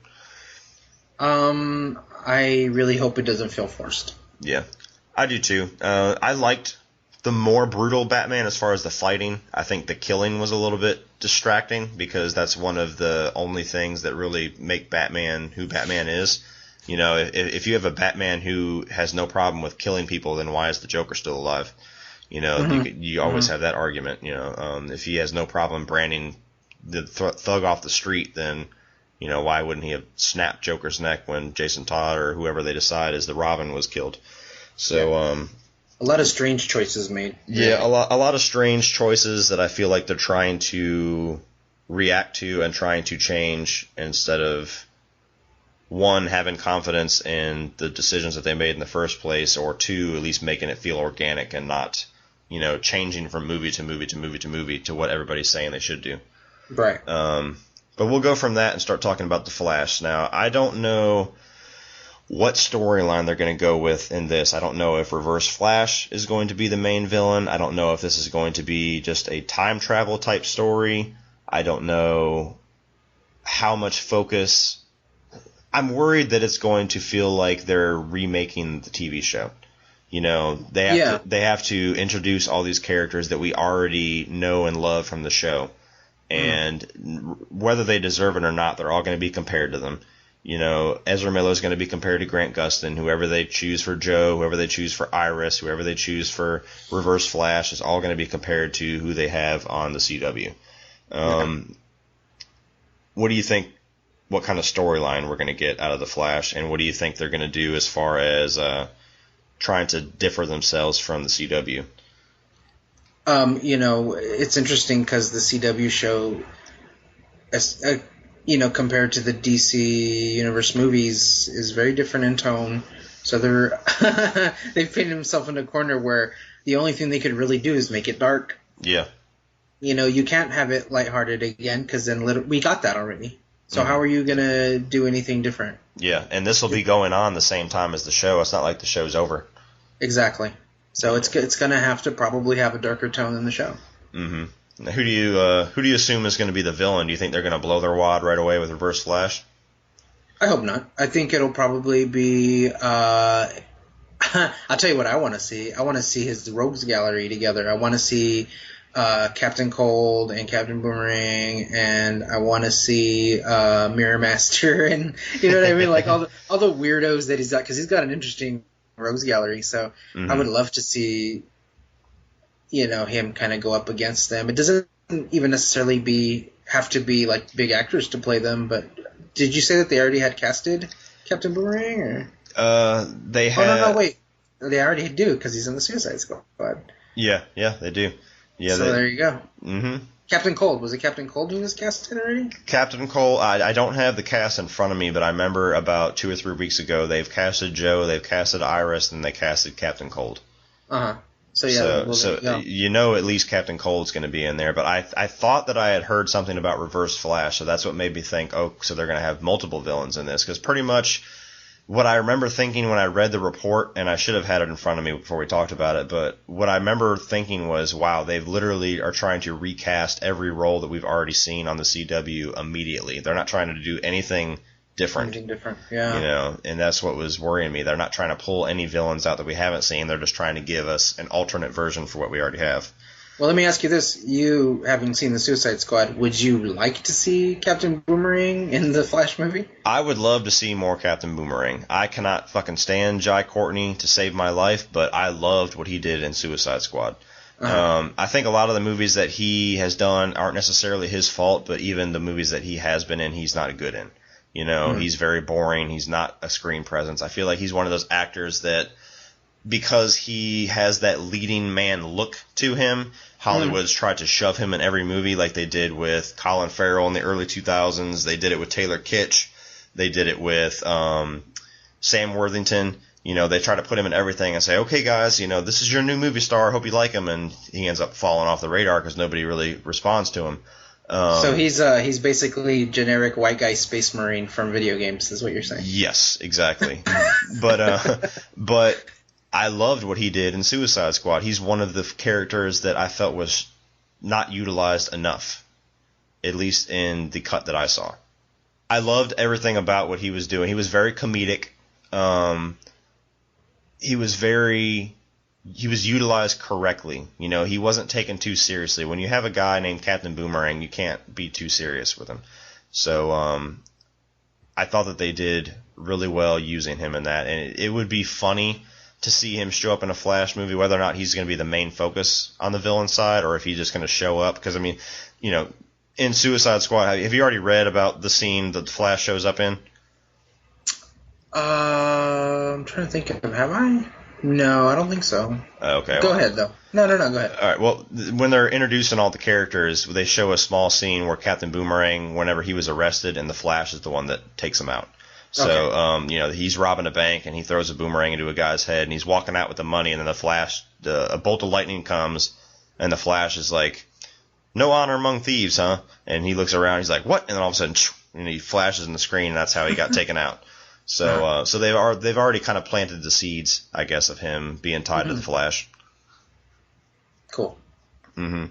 I really hope it doesn't feel forced. Yeah, I do too. I liked the more brutal Batman as far as the fighting. I think the killing was a little bit distracting, because that's one of the only things that really make Batman who Batman is. If you have a Batman who has no problem with killing people, then why is the Joker still alive? You always have that argument. If he has no problem branding the thug off the street, then why wouldn't he have snapped Joker's neck when Jason Todd or whoever they decide is the Robin was killed? So a lot of strange choices made. Yeah, a lot of strange choices that I feel like they're trying to react to and trying to change, instead of, one, having confidence in the decisions that they made in the first place, or two, at least making it feel organic and not, changing from movie to movie to movie to movie to what everybody's saying they should do. Right. But we'll go from that and start talking about the Flash. Now, I don't know what storyline they're going to go with in this. I don't know if Reverse Flash is going to be the main villain. I don't know if this is going to be just a time travel type story. I don't know how much focus I'm worried that it's going to feel like they're remaking the TV show. You know, they have to introduce all these characters that we already know and love from the show, and whether they deserve it or not, they're all going to be compared to them. You know, Ezra Miller is going to be compared to Grant Gustin. Whoever they choose for Joe, whoever they choose for Iris, whoever they choose for Reverse Flash is all going to be compared to who they have on the CW. What do you think? What kind of storyline we're going to get out of the Flash, and what do you think they're going to do as far as trying to differ themselves from the CW? You know, it's interesting because the CW show, compared to the DC Universe movies, is very different in tone. So they've painted themselves in a corner where the only thing they could really do is make it dark. Yeah. You know, you can't have it lighthearted again because then we got that already. So how are you going to do anything different? Yeah, and this will be going on the same time as the show. It's not like the show's over. Exactly. So it's going to have to probably have a darker tone than the show. Mm-hmm. Now, who do you assume is going to be the villain? Do you think they're going to blow their wad right away with Reverse Flash? I hope not. I think it'll probably be. I'll tell you what I want to see. I want to see his Rogues Gallery together. I want to see Captain Cold and Captain Boomerang, and I want to see Mirror Master, and you know what I mean, like all the weirdos that he's got, because he's got an interesting Rogues Gallery. So I would love to see, him kind of go up against them. It doesn't even necessarily have to be like big actors to play them. But did you say that they already had casted Captain Boomerang? Or? They had. Oh no, wait, they already do because he's in the Suicide Squad. Yeah, they do. Yeah, so there you go. Mm-hmm. Captain Cold. Was it Captain Cold who was casted already? Captain Cold, I don't have the cast in front of me, but I remember about 2 or 3 weeks ago they've casted Joe, they've casted Iris, and they casted Captain Cold. Uh-huh. So yeah. At least Captain Cold's going to be in there, but I thought that I had heard something about Reverse Flash, so that's what made me think, so they're going to have multiple villains in this, because pretty much what I remember thinking when I read the report, and I should have had it in front of me before we talked about it, but what I remember thinking was, wow, they've literally are trying to recast every role that we've already seen on the CW immediately. They're not trying to do anything different. Yeah. And that's what was worrying me. They're not trying to pull any villains out that we haven't seen. They're just trying to give us an alternate version for what we already have. Well, let me ask you this. You, having seen the Suicide Squad, would you like to see Captain Boomerang in the Flash movie? I would love to see more Captain Boomerang. I cannot fucking stand Jai Courtney to save my life, but I loved what he did in Suicide Squad. I think a lot of the movies that he has done aren't necessarily his fault, but even the movies that he has been in, he's not good in. He's very boring. He's not a screen presence. I feel like he's one of those actors that, because he has that leading man look to him, Hollywood's tried to shove him in every movie, like they did with Colin Farrell in the early 2000s. They did it with Taylor Kitsch. They did it with Sam Worthington. They try to put him in everything and say, okay, guys, this is your new movie star. I hope you like him. And he ends up falling off the radar because nobody really responds to him. So he's basically generic white guy space marine from video games, is what you're saying? Yes, exactly. But I loved what he did in Suicide Squad. He's one of the characters that I felt was not utilized enough, at least in the cut that I saw. I loved everything about what he was doing. He was very comedic. He was utilized correctly. He wasn't taken too seriously. When you have a guy named Captain Boomerang, you can't be too serious with him. So I thought that they did really well using him in that. And it would be funny to see him show up in a Flash movie, whether or not he's going to be the main focus on the villain side or if he's just going to show up. Because, in Suicide Squad, have you already read about the scene that the Flash shows up in? I'm trying to think of, have I? No, I don't think so. Okay. Go ahead, though. No, go ahead. All right, well, when they're introducing all the characters, they show a small scene where Captain Boomerang, whenever he was arrested, and the Flash is the one that takes him out. So, okay. He's robbing a bank, and he throws a boomerang into a guy's head, and he's walking out with the money, and then the Flash, a bolt of lightning comes, and the Flash is like, no honor among thieves, huh? And he looks around, he's like, what? And then all of a sudden, and he flashes in the screen, and that's how he got taken out. So they've already kind of planted the seeds, I guess, of him being tied to the Flash. Cool. Mm-hmm.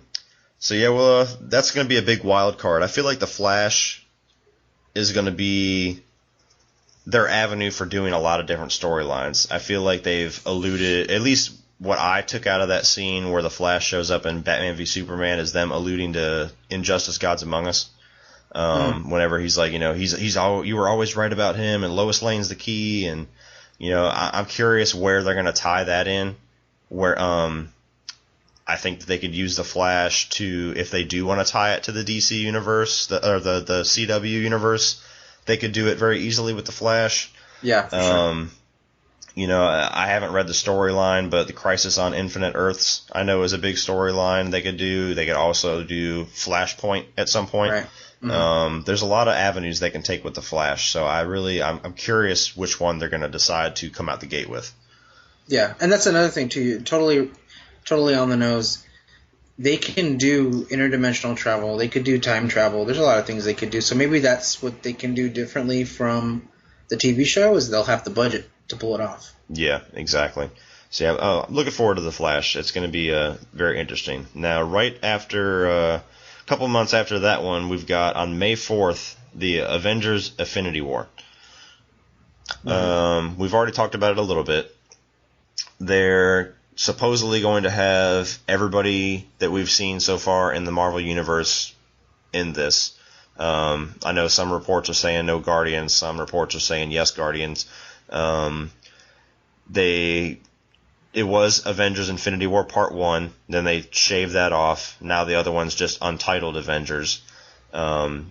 So yeah, well, that's going to be a big wild card. I feel like the Flash is going to be their avenue for doing a lot of different storylines. I feel like they've alluded, at least what I took out of that scene where the Flash shows up in Batman v Superman, is them alluding to Injustice: Gods Among Us. Whenever he's like, you were always right about him, and Lois Lane's the key, and I'm curious where they're gonna tie that in. Where I think that they could use the Flash to, if they do want to tie it to the DC universe, or the CW universe, they could do it very easily with the Flash. Yeah, for sure. I haven't read the storyline, but the Crisis on Infinite Earths I know is a big storyline they could do. They could also do Flashpoint at some point. Right. Mm-hmm. There's a lot of avenues they can take with the Flash, so I'm curious which one they're going to decide to come out the gate with. Yeah, and that's another thing too. Totally on the nose. They can do interdimensional travel. They could do time travel. There's a lot of things they could do. So maybe that's what they can do differently from the TV show, is they'll have the budget to pull it off. Yeah, exactly. So yeah, I'm looking forward to the Flash. It's going to be very interesting. Now, right after a couple months after that one, we've got on May 4th the Avengers: Infinity War. Mm-hmm. We've already talked about it a little bit. They're supposedly going to have everybody that we've seen so far in the Marvel Universe in this. I know some reports are saying no Guardians, some reports are saying yes Guardians. It was Avengers Infinity War Part 1, then they shaved that off. Now the other one's just Untitled Avengers. What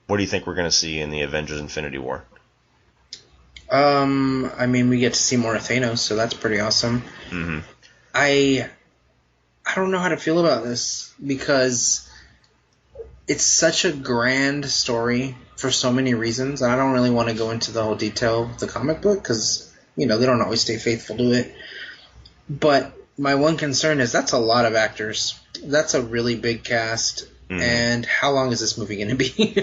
do you think we're going to see in the Avengers Infinity War? We get to see more of Thanos, so that's pretty awesome. Mm-hmm. I don't know how to feel about this, because it's such a grand story for so many reasons, and I don't really want to go into the whole detail of the comic book, because, they don't always stay faithful to it. But my one concern is that's a lot of actors. That's a really big cast. Mm-hmm. And how long is this movie going to be?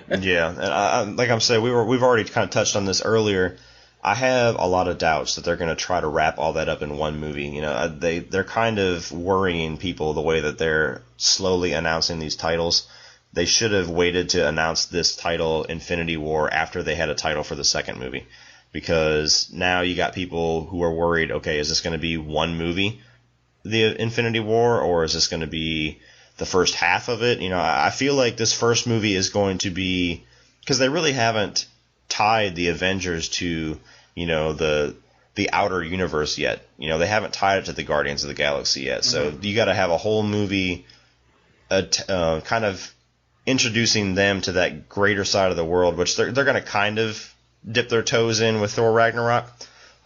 Yeah, and like I'm saying, we've already kind of touched on this earlier. I have a lot of doubts that they're going to try to wrap all that up in one movie. They're kind of worrying people the way that they're slowly announcing these titles. They should have waited to announce this title, Infinity War, after they had a title for the second movie, because now you got people who are worried. Okay, is this going to be one movie, the Infinity War, or is this going to be the first half of it? I feel like this first movie is going to be, because they really haven't tied the Avengers to, the outer universe yet. They haven't tied it to the Guardians of the Galaxy yet. So you got to have a whole movie kind of introducing them to that greater side of the world, which they're going to kind of dip their toes in with Thor Ragnarok.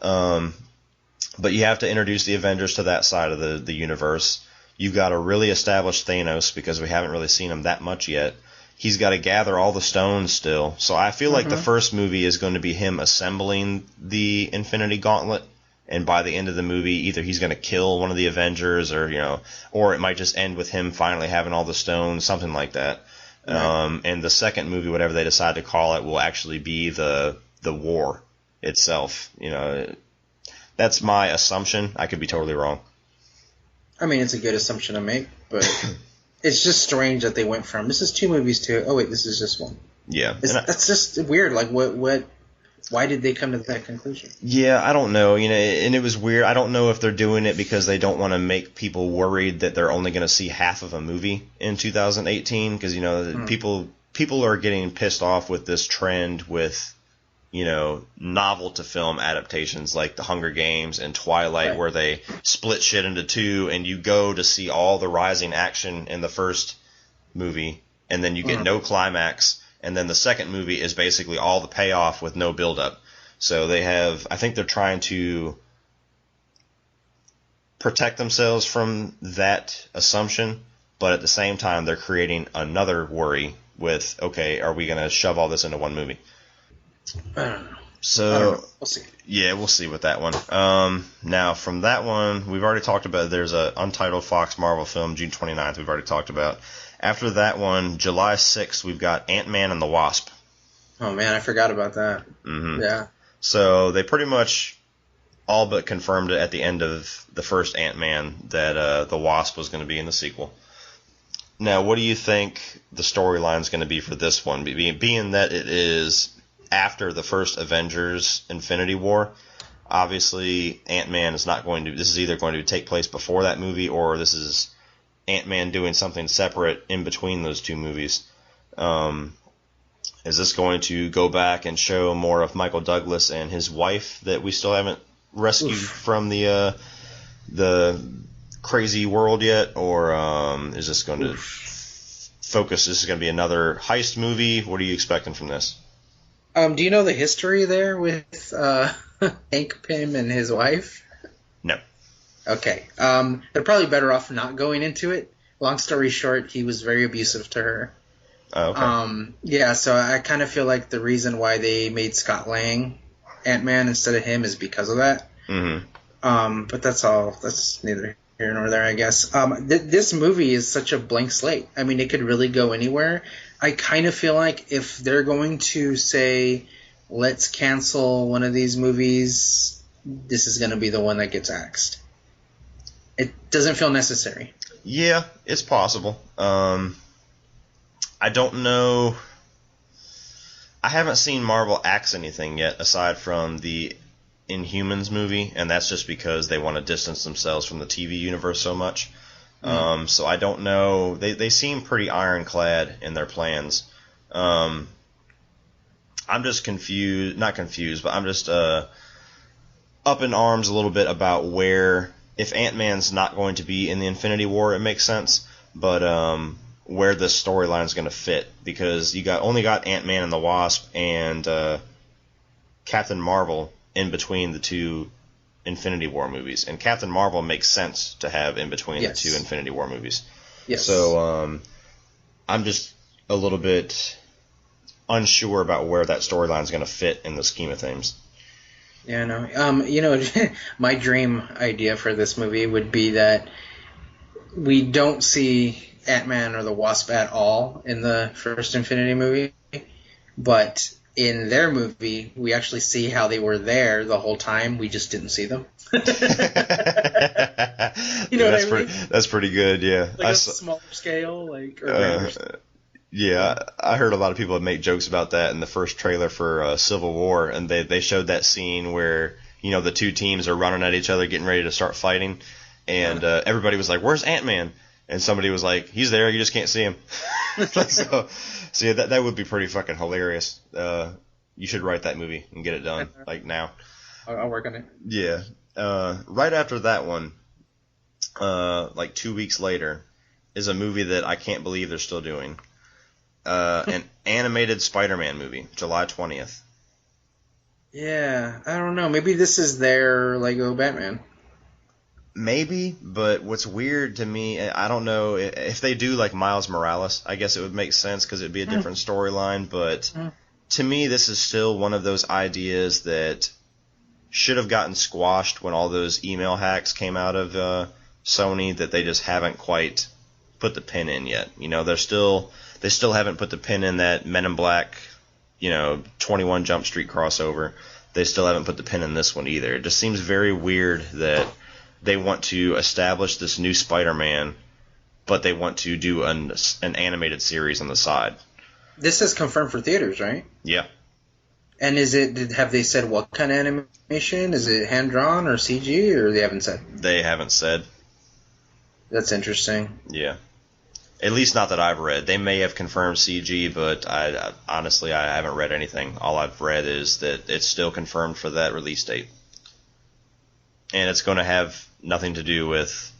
But you have to introduce the Avengers to that side of the universe. You've got to really establish Thanos, because we haven't really seen him that much yet. He's got to gather all the stones still. So I feel like the first movie is going to be him assembling the Infinity Gauntlet, and by the end of the movie, either he's going to kill one of the Avengers, or it might just end with him finally having all the stones, something like that. Right. And the second movie, whatever they decide to call it, will actually be the war itself. That's my assumption. I could be totally wrong. It's a good assumption to make, but it's just strange that they went from, this is 2 movies to, oh wait, this is just one. Yeah. That's just weird. Like, why did they come to that conclusion? Yeah, I don't know. And it was weird. I don't know if they're doing it because they don't want to make people worried that they're only going to see half of a movie in 2018, because, people are getting pissed off with this trend with, novel to film adaptations like The Hunger Games and Twilight, right, where they split shit into 2, and you go to see all the rising action in the first movie, and then you get no climax, and then the second movie is basically all the payoff with no build-up. So I think they're trying to protect themselves from that assumption, but at the same time they're creating another worry with, okay, are we going to shove all this into one movie? I don't know. So, we'll see. Yeah, we'll see with that one. Now, from that one, we've already talked about, there's an Untitled Fox Marvel film, June 29th, we've already talked about. After that one, July 6th, we've got Ant-Man and the Wasp. Oh, man, I forgot about that. Mm-hmm. Yeah. So, they pretty much all but confirmed it at the end of the first Ant-Man that the Wasp was going to be in the sequel. Now, what do you think the storyline is going to be for this one, being that it is after the first Avengers Infinity War. Obviously, Ant-Man is not going to... This is either going to take place before that movie, or this is Ant-Man doing something separate in between those two movies. Is this going to go back and show more of Michael Douglas and his wife that we still haven't rescued from the crazy world yet? Or is this going to focus... This is going to be another heist movie? What are you expecting from this? Do you know the history there with Hank Pym and his wife? No. Okay. They're probably better off not going into it. Long story short, he was very abusive to her. Oh, okay. Yeah, so I kind of feel like the reason why they made Scott Lang Ant-Man instead of him is because of that. Mm-hmm. But that's all. That's neither here nor there, I guess. This movie is such a blank slate. I mean, it could really go anywhere. I kind of feel like if they're going to say, let's cancel one of these movies, this is going to be the one that gets axed. It doesn't feel necessary. Yeah, it's possible. I don't know. I haven't seen Marvel axe anything yet aside from the Inhumans movie, and that's just because they want to distance themselves from the TV universe so much. So I don't know. They seem pretty ironclad in their plans. I'm just confused. Not confused, but I'm just up in arms a little bit about where, if Ant-Man's not going to be in the Infinity War, it makes sense. But where the storyline is going to fit, because you only got Ant-Man and the Wasp and Captain Marvel in between the two Infinity War movies, and Captain Marvel makes sense to have in between the two Infinity War movies. Yes. So I'm just a little bit unsure about where that storyline is going to fit in the scheme of things. Yeah, no. My dream idea for this movie would be that we don't see Ant-Man or the Wasp at all in the first Infinity movie, but in their movie, we actually see how they were there the whole time. We just didn't see them. You know what I mean? That's pretty good, yeah. Like a smaller scale, like. Or yeah, I heard a lot of people make jokes about that in the first trailer for Civil War, and they showed that scene where the two teams are running at each other, getting ready to start fighting, and everybody was like, "Where's Ant-Man?" And somebody was like, "He's there, you just can't see him." so yeah, that would be pretty fucking hilarious. You should write that movie and get it done, like now. I'll work on it. Yeah. Right after that one, like 2 weeks later, is a movie that I can't believe they're still doing. An animated Spider-Man movie, July 20th. Yeah, I don't know. Maybe this is their Lego Batman. Maybe, but what's weird to me, I don't know, if they do like Miles Morales, I guess it would make sense because it would be a different storyline, but to me this is still one of those ideas that should have gotten squashed when all those email hacks came out of Sony, that they just haven't quite put the pin in yet. They still haven't put the pin in that Men in Black, 21 Jump Street crossover. They still haven't put the pin in this one either. It just seems very weird that they want to establish this new Spider-Man, but they want to do an animated series on the side. This is confirmed for theaters, right? Yeah. And have they said what kind of animation? Is it hand-drawn or CG, or they haven't said? They haven't said. That's interesting. Yeah. At least not that I've read. They may have confirmed CG, but I honestly haven't read anything. All I've read is that it's still confirmed for that release date. And it's going to have nothing to do with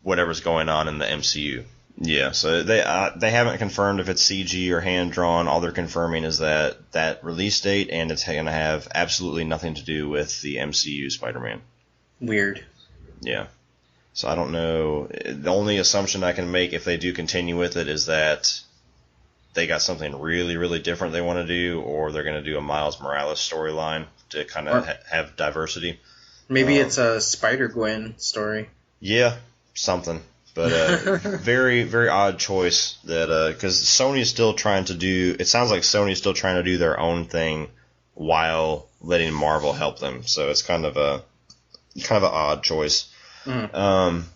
whatever's going on in the MCU. Yeah, so they haven't confirmed if it's CG or hand-drawn. All they're confirming is that release date, and it's going to have absolutely nothing to do with the MCU Spider-Man. Weird. Yeah. So I don't know. The only assumption I can make if they do continue with it is that they got something really, really different they want to do, or they're going to do a Miles Morales storyline to kind of have diversity. Maybe it's a Spider-Gwen story. Yeah, something. But very, very odd choice that because Sony's still trying to do. It sounds like Sony's still trying to do their own thing while letting Marvel help them. So it's kind of an odd choice. And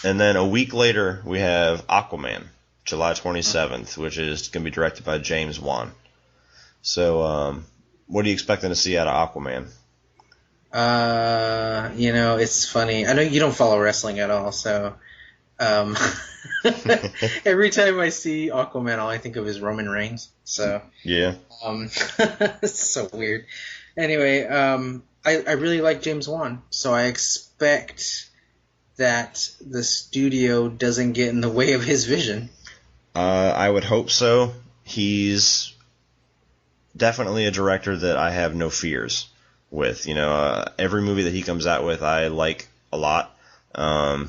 then a week later we have Aquaman, July 27th, which is going to be directed by James Wan. So, what are you expecting to see out of Aquaman? It's funny. I know you don't follow wrestling at all, so um, every time I see Aquaman, all I think of is Roman Reigns. So Yeah. it's so weird. Anyway, I really like James Wan, so I expect that the studio doesn't get in the way of his vision. I would hope so. He's definitely a director that I have no fears with. Every movie that he comes out with, I like a lot.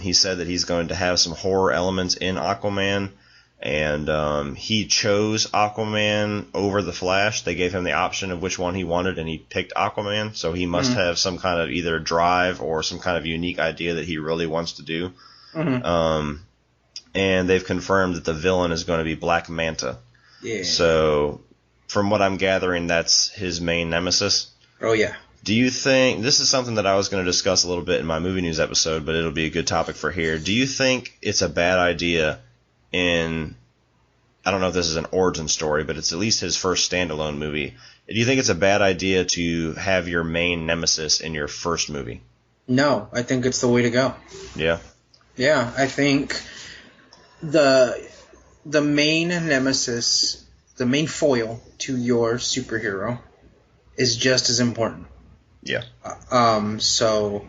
He said that he's going to have some horror elements in Aquaman, and he chose Aquaman over The Flash. They gave him the option of which one he wanted, and he picked Aquaman, so he must have some kind of either drive or some kind of unique idea that he really wants to do. And they've confirmed that the villain is going to be Black Manta. Yeah. So, from what I'm gathering, that's his main nemesis. Oh, yeah. Do you think, this is something that I was going to discuss a little bit in my movie news episode, but it'll be a good topic for here. Do you think it's a bad idea I don't know if this is an origin story, but it's at least his first standalone movie. Do you think it's a bad idea to have your main nemesis in your first movie? No, I think it's the way to go. Yeah? Yeah, I think the main nemesis, the main foil to your superhero is just as important. Yeah. So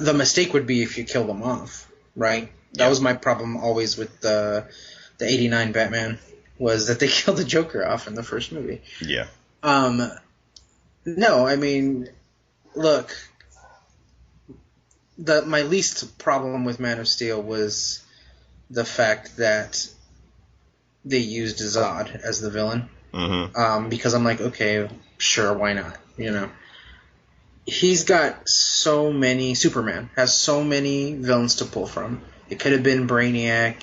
the mistake would be if you kill them off, right? That was my problem always with the 89 Batman, was that they killed the Joker off in the first movie. Yeah. No, I mean, look, my least problem with Man of Steel was the fact that they used Zod as the villain. Because I'm like, okay, sure, why not? He's got so many. Superman has so many villains to pull from. It could have been Brainiac,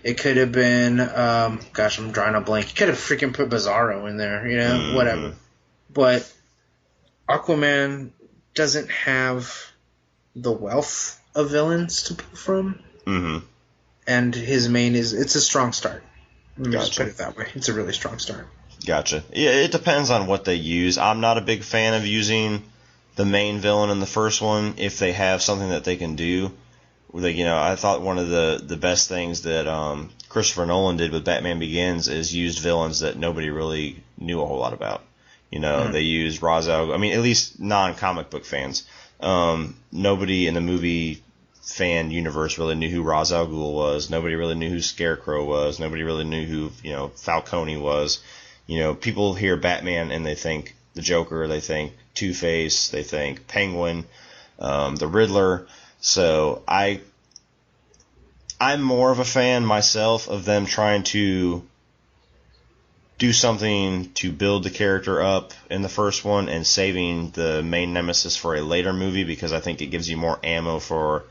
It could have been, gosh, I'm drawing a blank. You could have freaking put Bizarro in there, whatever. But Aquaman doesn't have the wealth of villains to pull from. And his main it's a strong start. Let me just put it that way. It's a really strong start. Gotcha. Yeah, it depends on what they use. I'm not a big fan of using the main villain in the first one if they have something that they can do. I thought one of the best things that Christopher Nolan did with Batman Begins is used villains that nobody really knew a whole lot about. They used Ra's al Ghul. I mean, at least non-comic book fans. Nobody in the movie fan universe really knew who Ra's al Ghul was. Nobody really knew who Scarecrow was. Nobody really knew who Falcone was. People hear Batman and they think the Joker, they think Two-Face, they think Penguin, the Riddler. So I'm more of a fan myself of them trying to do something to build the character up in the first one and saving the main nemesis for a later movie, because I think it gives you more ammo for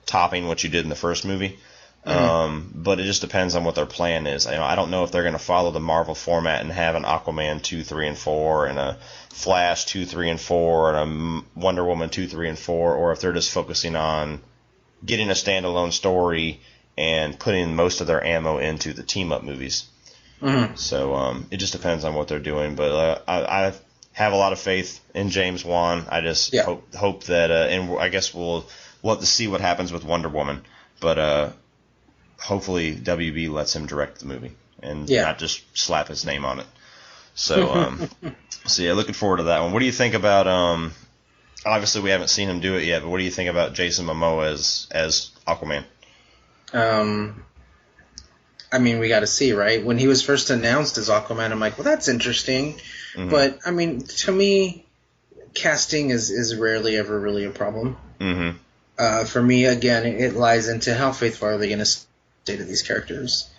topping what you did in the first movie. But it just depends on what their plan is. I don't know if they're going to follow the Marvel format and have an Aquaman 2, 3, and 4 and a Flash 2, 3, and 4 and a Wonder Woman 2, 3, and 4, or if they're just focusing on getting a standalone story and putting most of their ammo into the team-up movies. So it just depends on what they're doing. But I have a lot of faith in James Wan. I just hope that, and I guess we'll have to see what happens with Wonder Woman. But hopefully WB lets him direct the movie and not just slap his name on it. So, looking forward to that one. What do you think about, obviously we haven't seen him do it yet, but what do you think about Jason Momoa as Aquaman? I mean, we got to see, right? When he was first announced as Aquaman, I'm like, well, that's interesting. But, I mean, to me, casting is rarely ever really a problem. For me, again, it lies into how faithful are they going to stay to these characters.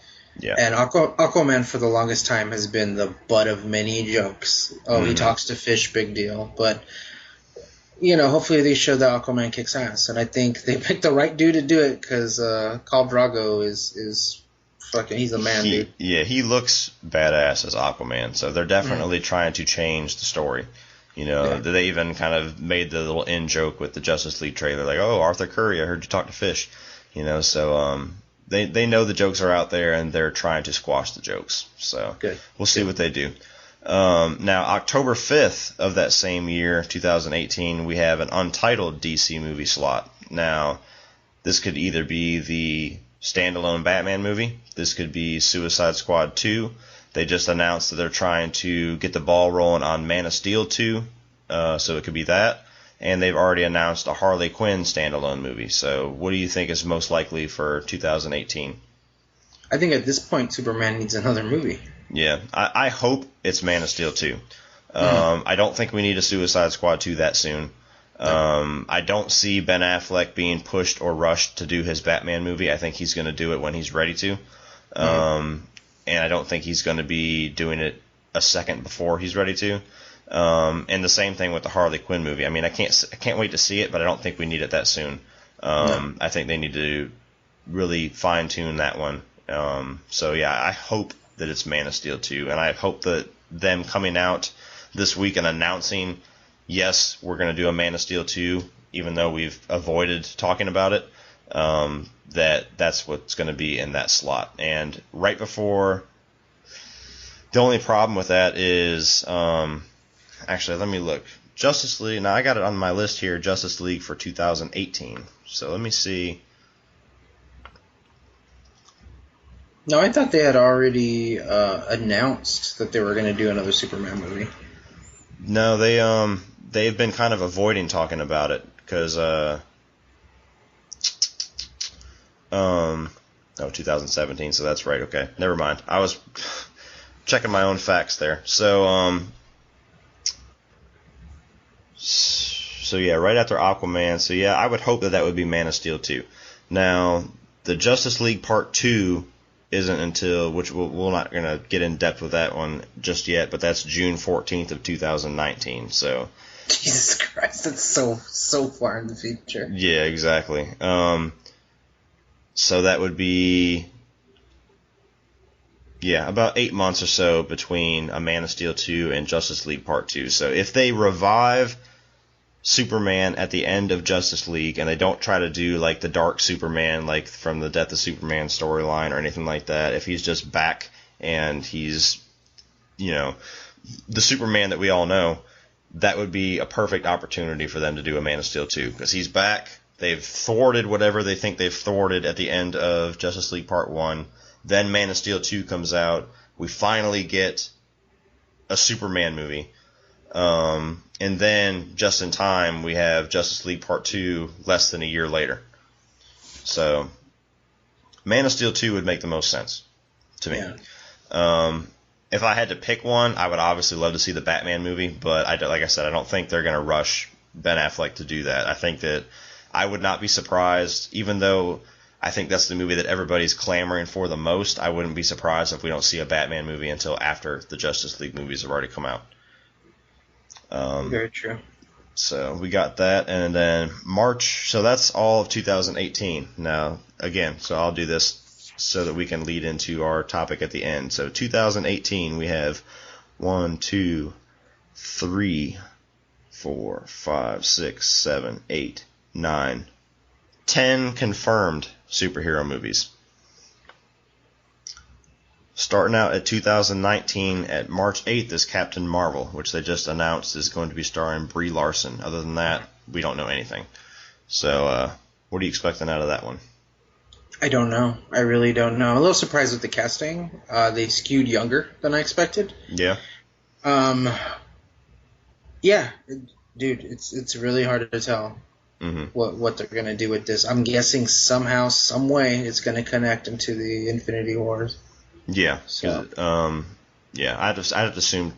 And Aquaman for the longest time has been the butt of many jokes. Oh, he talks to fish, big deal. But, hopefully they show that Aquaman kicks ass. And I think they picked the right dude to do it because Khal Drogo is fucking, he's a man, dude. Yeah, he looks badass as Aquaman. So they're definitely trying to change the story. They even kind of made the little in joke with the Justice League trailer, like, "Oh, Arthur Curry, I heard you talk to fish." So they know the jokes are out there and they're trying to squash the jokes. So we'll see what they do. Now, October 5th of that same year, 2018, we have an untitled DC movie slot. Now, this could either be the standalone Batman movie. This could be Suicide Squad 2. They just announced that they're trying to get the ball rolling on Man of Steel 2, so it could be that. And they've already announced a Harley Quinn standalone movie. So what do you think is most likely for 2018? I think at this point, Superman needs another movie. Yeah, I hope it's Man of Steel 2. I don't think we need a Suicide Squad 2 that soon. I don't see Ben Affleck being pushed or rushed to do his Batman movie. I think he's going to do it when he's ready to. And I don't think he's going to be doing it a second before he's ready to. And the same thing with the Harley Quinn movie. I mean, I can't wait to see it, but I don't think we need it that soon. I think they need to really fine-tune that one. So, yeah, I hope that it's Man of Steel 2, and I hope that them coming out this week and announcing, yes, we're going to do a Man of Steel 2, even though we've avoided talking about it, that's what's going to be in that slot. And right before, the only problem with that is, actually, let me look. Justice League, now I got it on my list here, Justice League for 2018. So let me see. No, I thought they had already announced that they were going to do another Superman movie. No, they've been kind of avoiding talking about it because 2017, so that's right. Okay, never mind. I was checking my own facts there. So yeah, right after Aquaman. So yeah, I would hope that would be Man of Steel 2. Now, the Justice League Part 2 isn't until, which we're not going to get in depth with that one just yet, but that's June 14th of 2019. So Jesus Christ, that's so far in the future. Yeah, exactly. So that would be, about 8 months or so between a Man of Steel 2 and Justice League Part 2. So if they revive Superman at the end of Justice League and they don't try to do like the Dark Superman, like from the Death of Superman storyline or anything like that, if he's just back and he's, the Superman that we all know, that would be a perfect opportunity for them to do a Man of Steel 2, because he's back. They've thwarted whatever they think they've thwarted at the end of Justice League Part 1. Then Man of Steel 2 comes out. We finally get a Superman movie. And then, just in time, we have Justice League Part 2 less than a year later. So, Man of Steel 2 would make the most sense to me. Yeah. If I had to pick one, I would obviously love to see the Batman movie, but like I said, I don't think they're going to rush Ben Affleck to do that. I think that I would not be surprised, even though I think that's the movie that everybody's clamoring for the most, I wouldn't be surprised if we don't see a Batman movie until after the Justice League movies have already come out. Very true. So we got that, and then March, so that's all of 2018. Now, again, so I'll do this so that we can lead into our topic at the end. So 2018, we have 1, 2, 3, 4, 5, 6, 7, 8, 9, 10 confirmed superhero movies. Starting out at 2019, at March 8th is Captain Marvel, which they just announced is going to be starring Brie Larson. Other than that, we don't know anything. So, what are you expecting out of that one? I don't know. I really don't know. I'm a little surprised with the casting. They skewed younger than I expected. Yeah. Yeah, dude, it's really hard to tell what they're going to do with this. I'm guessing somehow, some way, it's going to connect into the Infinity Wars. Yeah. So, I'd have to assume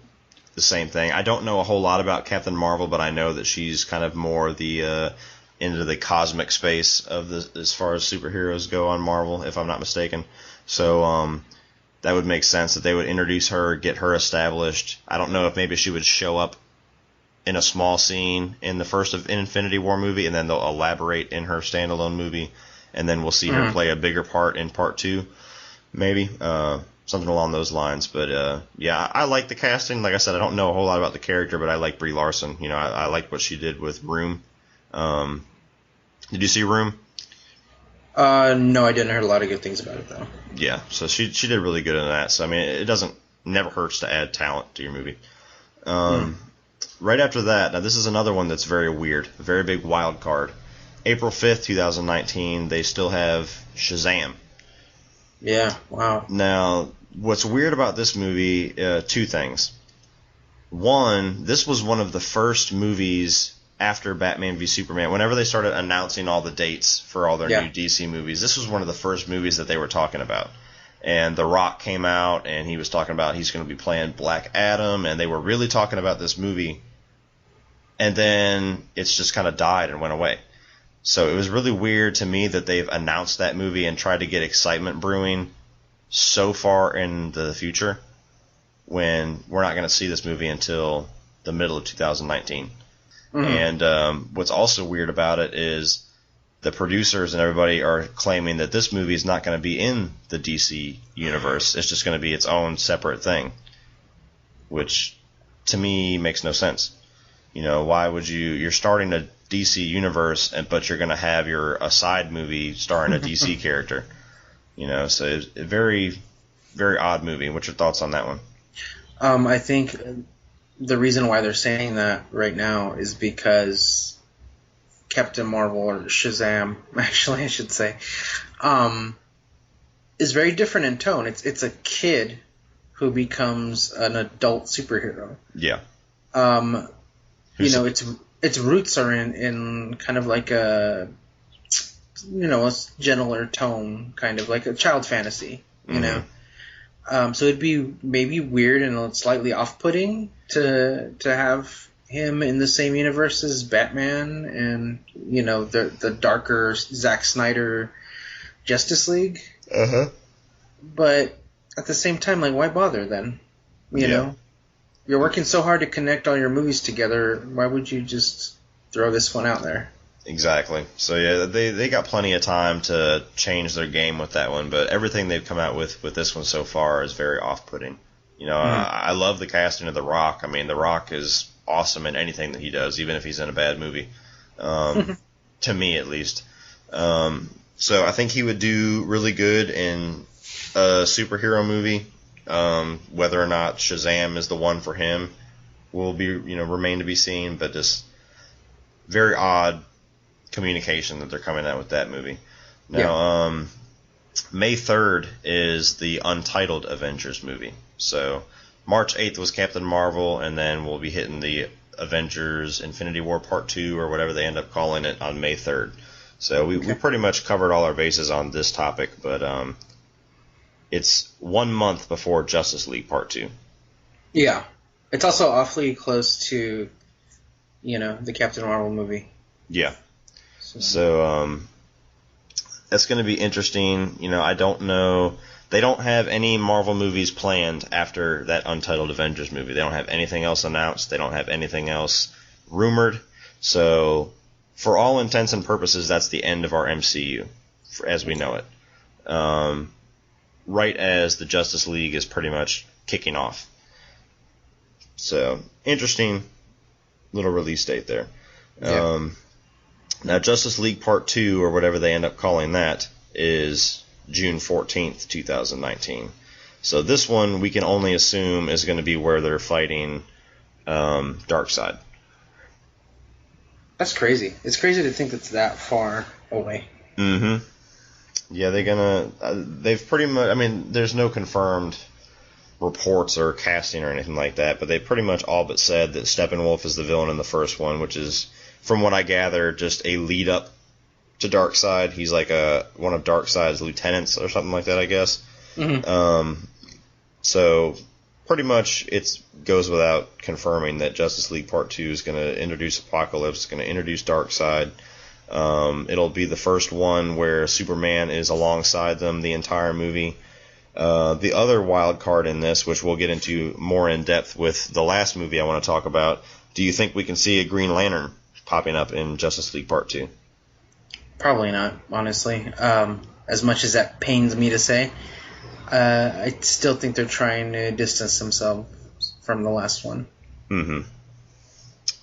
the same thing. I don't know a whole lot about Captain Marvel, but I know that she's kind of more the into the cosmic space of as far as superheroes go on Marvel, if I'm not mistaken. So that would make sense that they would introduce her, get her established. I don't know if maybe she would show up in a small scene in the first of Infinity War movie, and then they'll elaborate in her standalone movie, and then we'll see her play a bigger part in Part 2. Maybe something along those lines, but I like the casting. Like I said, I don't know a whole lot about the character, but I like Brie Larson. I liked what she did with Room. Did you see Room? No, I didn't. I heard a lot of good things about it though. Yeah, so she did really good in that. So I mean, it doesn't never hurts to add talent to your movie. Right after that, now this is another one that's very weird, a very big wild card. April 5th, 2019, they still have Shazam. Yeah, wow. Now, what's weird about this movie, two things. One, this was one of the first movies after Batman v Superman. Whenever they started announcing all the dates for all their new DC movies, this was one of the first movies that they were talking about. And The Rock came out, and he was talking about he's going to be playing Black Adam, and they were really talking about this movie. And then it's just kind of died and went away. So it was really weird to me that they've announced that movie and tried to get excitement brewing so far in the future when we're not going to see this movie until the middle of 2019. And what's also weird about it is the producers and everybody are claiming that this movie is not going to be in the DC universe. It's just going to be its own separate thing, which to me makes no sense. You know, why would you're starting a DC universe, but you're going to have a side movie starring a DC character. You know, so it's a very, very odd movie. What's your thoughts on that one? I think the reason why they're saying that right now is because Captain Marvel, or Shazam, actually I should say, is very different in tone. It's a kid who becomes an adult superhero. Yeah. You know, its roots are in kind of like a gentler tone, kind of like a child fantasy, you know. So it'd be maybe weird and slightly off-putting to have him in the same universe as Batman and, you know, the darker Zack Snyder Justice League. But at the same time, like, why bother then? You know? You're working so hard to connect all your movies together. Why would you just throw this one out there? Exactly. So yeah, they got plenty of time to change their game with that one, but everything they've come out with this one so far is very off-putting. You know, I love the casting of The Rock. I mean, The Rock is awesome in anything that he does, even if he's in a bad movie. To me, at least. So I think he would do really good in a superhero movie. Whether or not Shazam is the one for him will be, remain to be seen, but just very odd communication that they're coming out with that movie. Now, May 3rd is the Untitled Avengers movie. So March 8th was Captain Marvel, and then we'll be hitting the Avengers Infinity War Part 2, or whatever they end up calling it, on May 3rd. So we pretty much covered all our bases on this topic, but it's 1 month before Justice League Part 2. Yeah. It's also awfully close to, the Captain Marvel movie. Yeah. So that's going to be interesting. I don't know. They don't have any Marvel movies planned after that Untitled Avengers movie. They don't have anything else announced. They don't have anything else rumored. So for all intents and purposes, that's the end of our MCU as we know it. Right as the Justice League is pretty much kicking off. So, interesting little release date there. Yeah. Now, Justice League Part 2, or whatever they end up calling that, is June 14th, 2019. So this one we can only assume is going to be where they're fighting Darkseid. That's crazy. It's crazy to think it's that far away. Mm-hmm. Yeah, they've pretty much, there's no confirmed reports or casting or anything like that, but they pretty much all but said that Steppenwolf is the villain in the first one, which is, from what I gather, just a lead up to Darkseid. He's like one of Darkseid's lieutenants or something like that, I guess. Mm-hmm. So pretty much it goes without confirming that Justice League Part 2 is going to introduce Apocalypse, going to introduce Darkseid. It'll be the first one where Superman is alongside them the entire movie. The other wild card in this, which we'll get into more in depth with the last movie I want to talk about, do you think we can see a Green Lantern popping up in Justice League Part 2? Probably not, honestly. As much as that pains me to say, I still think they're trying to distance themselves from the last one. Mm-hmm.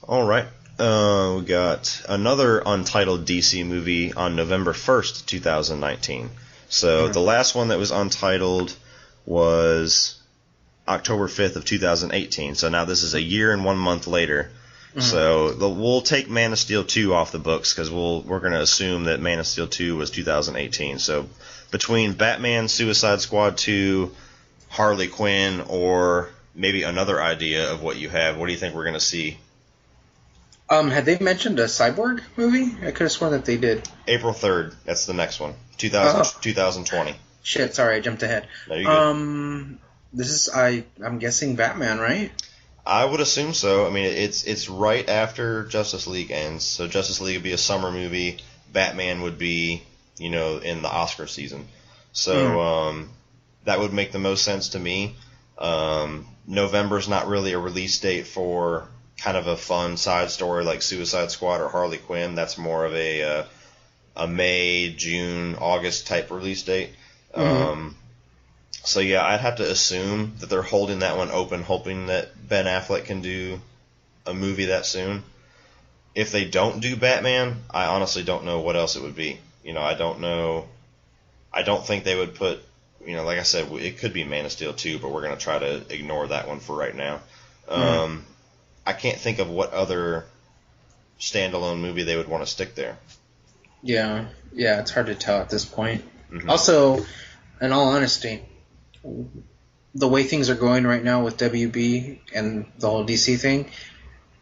All right. We got another untitled DC movie on November 1st, 2019. So the last one that was untitled was October 5th of 2018. So now this is a year and 1 month later. So we'll take Man of Steel 2 off the books because we're going to assume that Man of Steel 2 was 2018. So between Batman, Suicide Squad 2, Harley Quinn, or maybe another idea of what you have, what do you think we're going to see? Had they mentioned a Cyborg movie? I could have sworn that they did. April 3rd. That's the next one. 2020. Shit, sorry, I jumped ahead. No, you're good. This is I'm guessing Batman, right? I would assume so. I mean, it's right after Justice League ends. So Justice League would be a summer movie. Batman would be, in the Oscar season. So that would make the most sense to me. November's not really a release date for kind of a fun side story like Suicide Squad or Harley Quinn. That's more of a May, June, August type release date. So yeah, I'd have to assume that they're holding that one open, hoping that Ben Affleck can do a movie that soon. If they don't do Batman, I honestly don't know what else it would be. I don't know. I don't think they would put, like I said, it could be Man of Steel 2, but we're going to try to ignore that one for right now. I can't think of what other standalone movie they would want to stick there. Yeah, it's hard to tell at this point. Also, in all honesty, the way things are going right now with WB and the whole DC thing,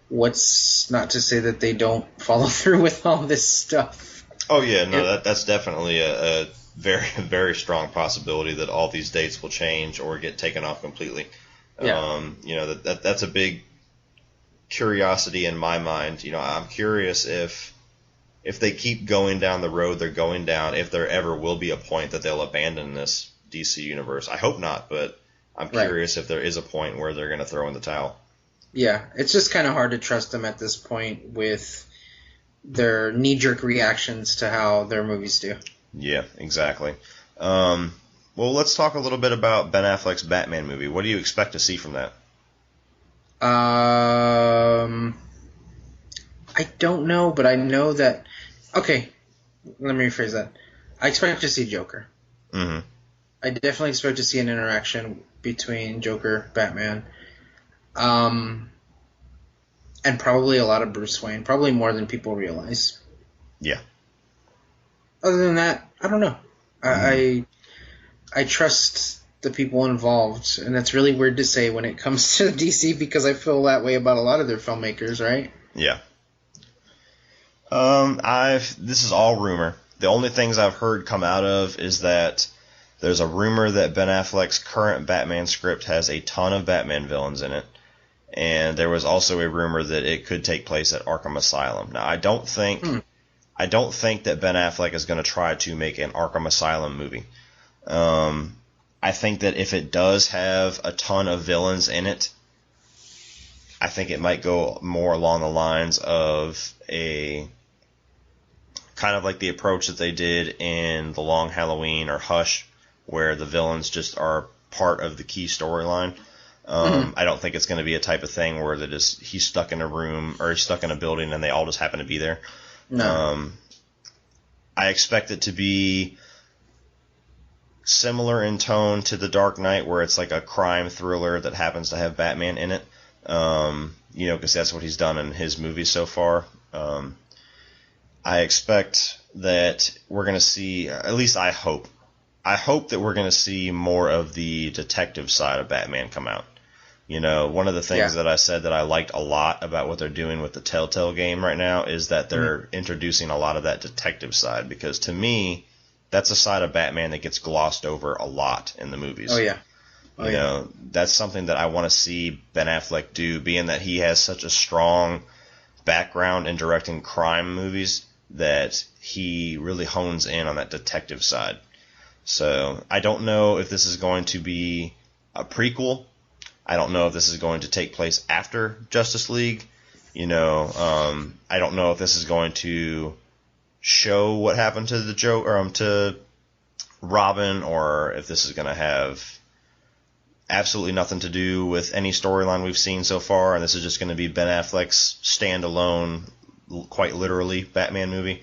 what's not to say that they don't follow through with all this stuff? Oh yeah, no, that's definitely a very, very strong possibility that all these dates will change or get taken off completely. Yeah. That's a big curiosity in my mind. I'm curious if they keep going down the road they're going down, if there ever will be a point that they'll abandon this DC universe. I hope not, but I'm curious if there is a point where they're going to throw in the towel. Yeah, it's just kind of hard to trust them at this point with their knee-jerk reactions to how their movies do. Yeah, exactly. Well, let's talk a little bit about Ben Affleck's Batman movie. What do you expect to see from that? I don't know, but I know that... Okay, let me rephrase that. I expect to see Joker. I definitely expect to see an interaction between Joker, Batman, and probably a lot of Bruce Wayne. Probably more than people realize. Yeah. Other than that, I don't know. I trust the people involved, and that's really weird to say when it comes to DC because I feel that way about a lot of their filmmakers, right? Yeah. This is all rumor. The only things I've heard come out of is that there's a rumor that Ben Affleck's current Batman script has a ton of Batman villains in it. And there was also a rumor that it could take place at Arkham Asylum. Now, I don't think that Ben Affleck is going to try to make an Arkham Asylum movie. I think that if it does have a ton of villains in it, I think it might go more along the lines of a kind of like the approach that they did in The Long Halloween or Hush, where the villains just are part of the key storyline. I don't think it's going to be a type of thing where he's stuck in a room or he's stuck in a building and they all just happen to be there. No. I expect it to be similar in tone to The Dark Knight, where it's like a crime thriller that happens to have Batman in it. Because that's what he's done in his movies so far. I expect that we're going to see, at least I hope that we're going to see more of the detective side of Batman come out. One of the things that I said that I liked a lot about what they're doing with the Telltale game right now is that they're introducing a lot of that detective side, because to me, that's a side of Batman that gets glossed over a lot in the movies. Oh, yeah. That's something that I want to see Ben Affleck do, being that he has such a strong background in directing crime movies that he really hones in on that detective side. So I don't know if this is going to be a prequel. I don't know if this is going to take place after Justice League. I don't know if this is going to show what happened to the to Robin, or if this is going to have absolutely nothing to do with any storyline we've seen so far, and this is just going to be Ben Affleck's standalone, quite literally, Batman movie.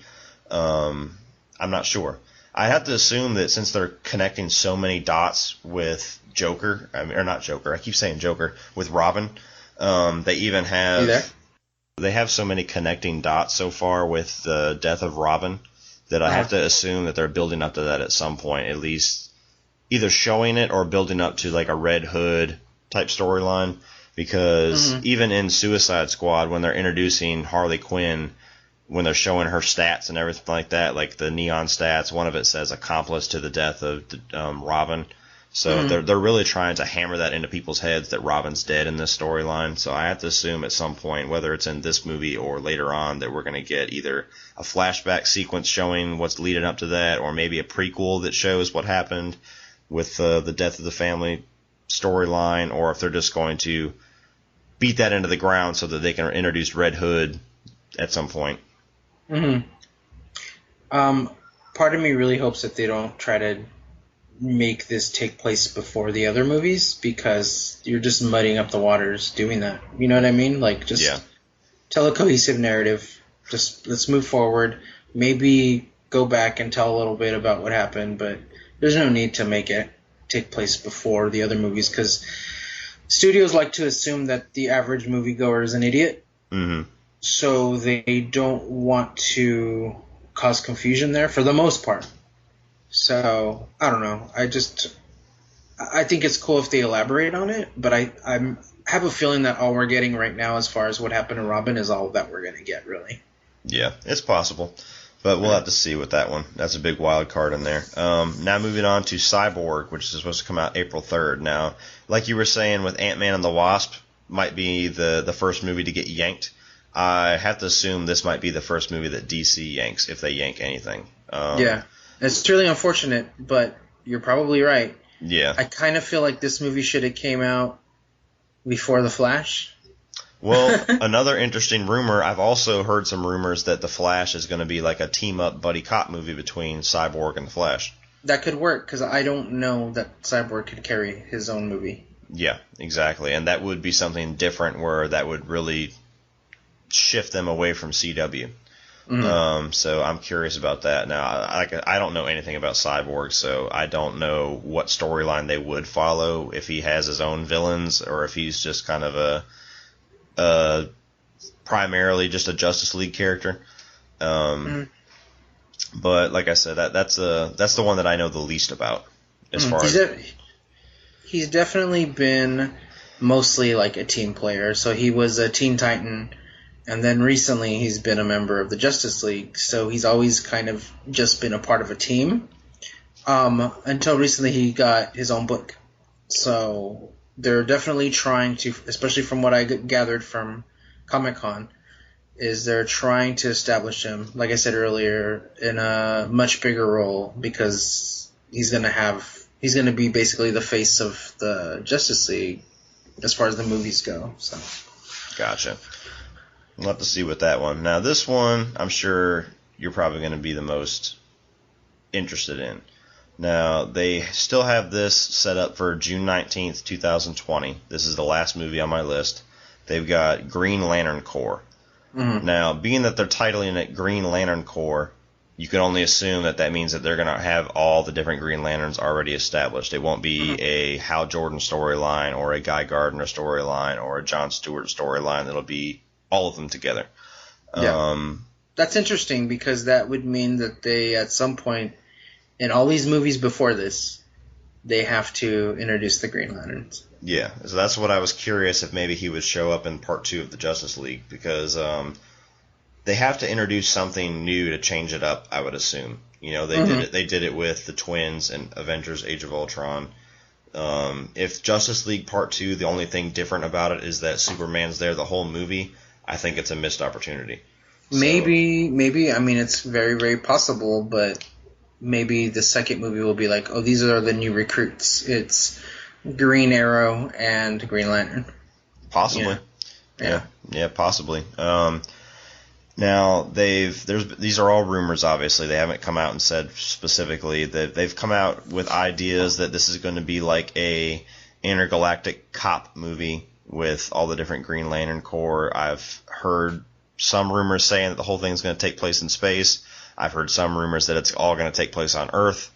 I'm not sure. I have to assume that since they're connecting so many dots with Joker, or not Joker, I keep saying Joker, with Robin, they even have... You there? They have so many connecting dots so far with the death of Robin that I have to assume that they're building up to that at some point, at least either showing it or building up to like a Red Hood type storyline. Because even in Suicide Squad, when they're introducing Harley Quinn, when they're showing her stats and everything like that, like the neon stats, one of it says accomplice to the death of Robin. So they're really trying to hammer that into people's heads that Robin's dead in this storyline. So I have to assume at some point, whether it's in this movie or later on, that we're going to get either a flashback sequence showing what's leading up to that, or maybe a prequel that shows what happened with the death of the family storyline, or if they're just going to beat that into the ground so that they can introduce Red Hood at some point. Part of me really hopes that they don't try to make this take place before the other movies, because you're just muddying up the waters doing that. You know what I mean? Like, just tell a cohesive narrative. Just let's move forward. Maybe go back and tell a little bit about what happened, but there's no need to make it take place before the other movies, because studios like to assume that the average moviegoer is an idiot. So they don't want to cause confusion there for the most part. So, I don't know. I think it's cool if they elaborate on it, but I have a feeling that all we're getting right now as far as what happened to Robin is all that we're going to get, really. Yeah, it's possible. But we'll have to see with that one. That's a big wild card in there. Now moving on to Cyborg, which is supposed to come out April 3rd. Now, like you were saying with Ant-Man and the Wasp, might be the first movie to get yanked. I have to assume this might be the first movie that DC yanks, if they yank anything. Yeah. It's truly unfortunate, but you're probably right. Yeah. I kind of feel like this movie should have came out before The Flash. Well, another interesting rumor, I've also heard some rumors that The Flash is going to be like a team-up buddy cop movie between Cyborg and The Flash. That could work, because I don't know that Cyborg could carry his own movie. Yeah, exactly. And that would be something different where that would really shift them away from CW. So I'm curious about that. Now, I don't know anything about Cyborg, so I don't know what storyline they would follow, if he has his own villains or if he's just kind of primarily just a Justice League character. But like I said, that's the one that I know the least about as far as he's definitely been mostly like a team player. So he was a Teen Titan. And then recently he's been a member of the Justice League, so he's always kind of just been a part of a team. Until recently he got his own book. So they're definitely trying to, especially from what I gathered from Comic-Con, is they're trying to establish him, like I said earlier, in a much bigger role, because he's going to be basically the face of the Justice League as far as the movies go. So. Gotcha. We'll have to see with that one. Now, this one, I'm sure you're probably going to be the most interested in. Now, they still have this set up for June 19th, 2020. This is the last movie on my list. They've got Green Lantern Corps. Now, being that they're titling it Green Lantern Corps, you can only assume that means that they're going to have all the different Green Lanterns already established. It won't be a Hal Jordan storyline or a Guy Gardner storyline or a John Stewart storyline. It'll be all of them together. Yeah. That's interesting, because that would mean that they, at some point, in all these movies before this, they have to introduce the Green Lanterns. Yeah, so that's what I was curious if maybe he would show up in part 2 of the Justice League, because they have to introduce something new to change it up, I would assume. You know, they did it with the twins and Avengers Age of Ultron. If Justice League Part 2, the only thing different about it is that Superman's there the whole movie, I think it's a missed opportunity. Maybe. I mean, it's very, very possible, but maybe the second movie will be like, oh, these are the new recruits. It's Green Arrow and Green Lantern. Possibly. Yeah, possibly. Now, these are all rumors, obviously. They haven't come out and said specifically that they've come out with ideas that this is going to be like a intergalactic cop movie with all the different Green Lantern Corps. I've heard some rumors saying that the whole thing's going to take place in space. I've heard some rumors that it's all going to take place on Earth.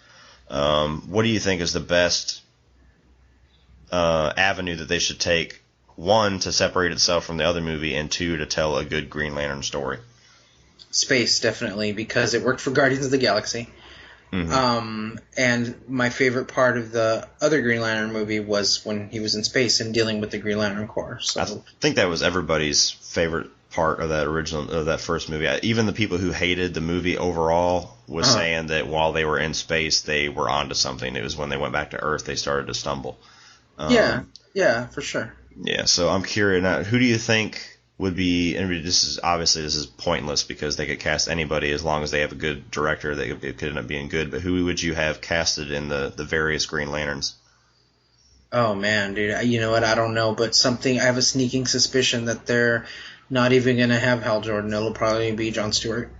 What do you think is the best avenue that they should take? One, to separate itself from the other movie, and two, to tell a good Green Lantern story. Space, definitely, because it worked for Guardians of the Galaxy. Mm-hmm. And my favorite part of the other Green Lantern movie was when he was in space and dealing with the Green Lantern Corps. So I think that was everybody's favorite part of that first movie. Even the people who hated the movie overall was saying that while they were in space, they were onto something. It was when they went back to Earth they started to stumble. Yeah, for sure. Yeah, so I'm curious now. Who do you think would be? And this is pointless because they could cast anybody as long as they have a good director. It could end up being good. But who would you have casted in the various Green Lanterns? Oh man, dude, you know what? I don't know, but I have a sneaking suspicion that they're not even gonna have Hal Jordan. It'll probably be Jon Stewart.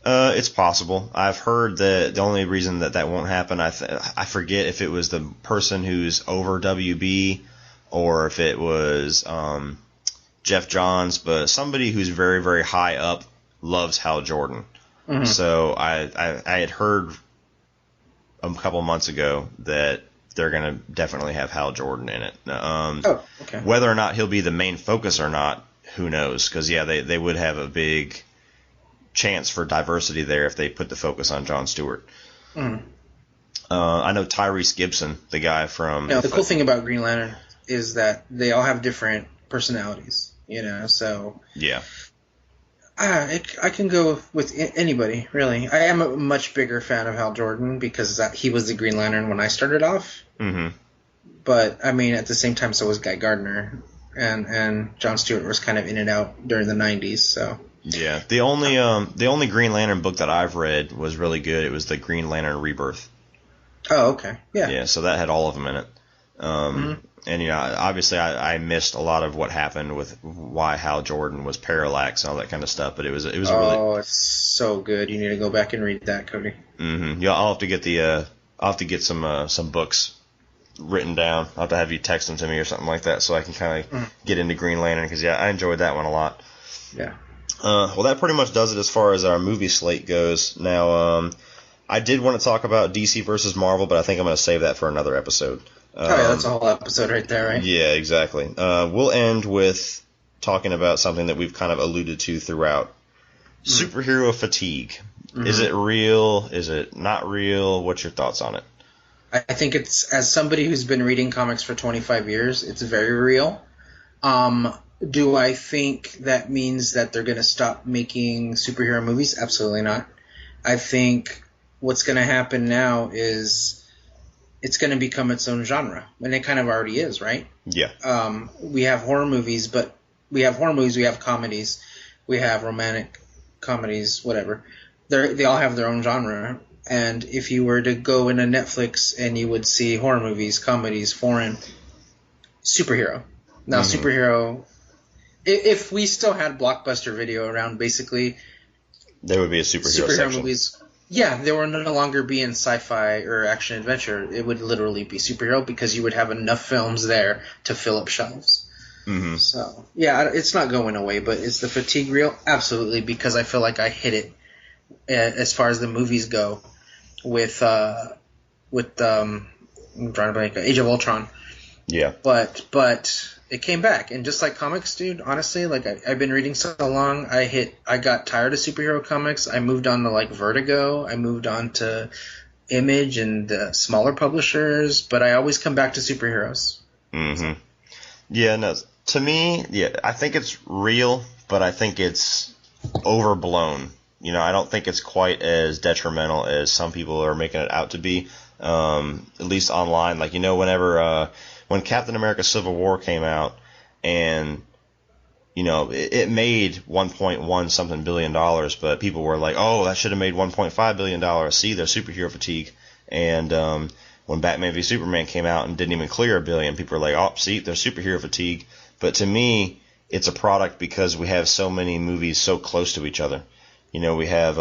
It's possible. I've heard that the only reason that won't happen, I forget if it was the person who's over WB or if it was Jeff Johns, but somebody who's very, very high up loves Hal Jordan. Mm-hmm. So I had heard a couple months ago that they're going to definitely have Hal Jordan in it. Okay. Whether or not he'll be the main focus or not, who knows? Because, they would have a big chance for diversity there if they put the focus on Jon Stewart. Mm. I know Tyrese Gibson, the guy from... the cool thing about Green Lantern is that they all have different personalities, so... Yeah. I can go with anybody, really. I am a much bigger fan of Hal Jordan because he was the Green Lantern when I started off. Mm-hmm. But, I mean, at the same time, so was Guy Gardner. And Jon Stewart was kind of in and out during the 90s, so... Yeah. The only Green Lantern book that I've read was really good. It was the Green Lantern Rebirth. Oh, okay. Yeah. Yeah, so that had all of them in it. And, obviously I missed a lot of what happened with why Hal Jordan was parallax and all that kind of stuff, but it was really... Oh, it's so good. You need to go back and read that, Cody. Mm-hmm. Yeah, I'll have to get some books written down. I'll have to have you text them to me or something like that so I can kind of get into Green Lantern because, I enjoyed that one a lot. Yeah. Well, that pretty much does it as far as our movie slate goes. Now, I did want to talk about DC versus Marvel, but I think I'm going to save that for another episode. That's a whole episode right there, right? Yeah, exactly. We'll end with talking about something that we've kind of alluded to throughout. Superhero fatigue. Mm-hmm. Is it real? Is it not real? What's your thoughts on it? I think it's, as somebody who's been reading comics for 25 years, it's very real. Do I think that means that they're going to stop making superhero movies? Absolutely not. I think what's going to happen now is it's going to become its own genre, and it kind of already is, right? Yeah. We have horror movies, we have comedies, we have romantic comedies, whatever. They all have their own genre, and if you were to go into Netflix and you would see horror movies, comedies, foreign, superhero. Now, superhero... If we still had Blockbuster Video around, basically, there would be a superhero section. Movies. Yeah, there would no longer be in sci-fi or action adventure. It would literally be superhero because you would have enough films there to fill up shelves. Mm-hmm. So, yeah, it's not going away, but is the fatigue real? Absolutely, because I feel like I hit it as far as the movies go with I'm trying to blank, Age of Ultron. Yeah. But it came back, and just like comics, dude, honestly, like I've been reading so long, I got tired of superhero comics. I moved on to like Vertigo. I moved on to Image and the smaller publishers, but I always come back to superheroes. Mm-hmm. Yeah, no, to me, I think it's real, but I think it's overblown. I don't think it's quite as detrimental as some people are making it out to be, at least online. Like, whenever... when Captain America Civil War came out and, it made $1.1 something billion, but people were like, oh, that should have made $1.5 billion. See, there's superhero fatigue. And when Batman v Superman came out and didn't even clear $1 billion, people were like, oh, see, there's superhero fatigue. But to me, it's a product because we have so many movies so close to each other. We had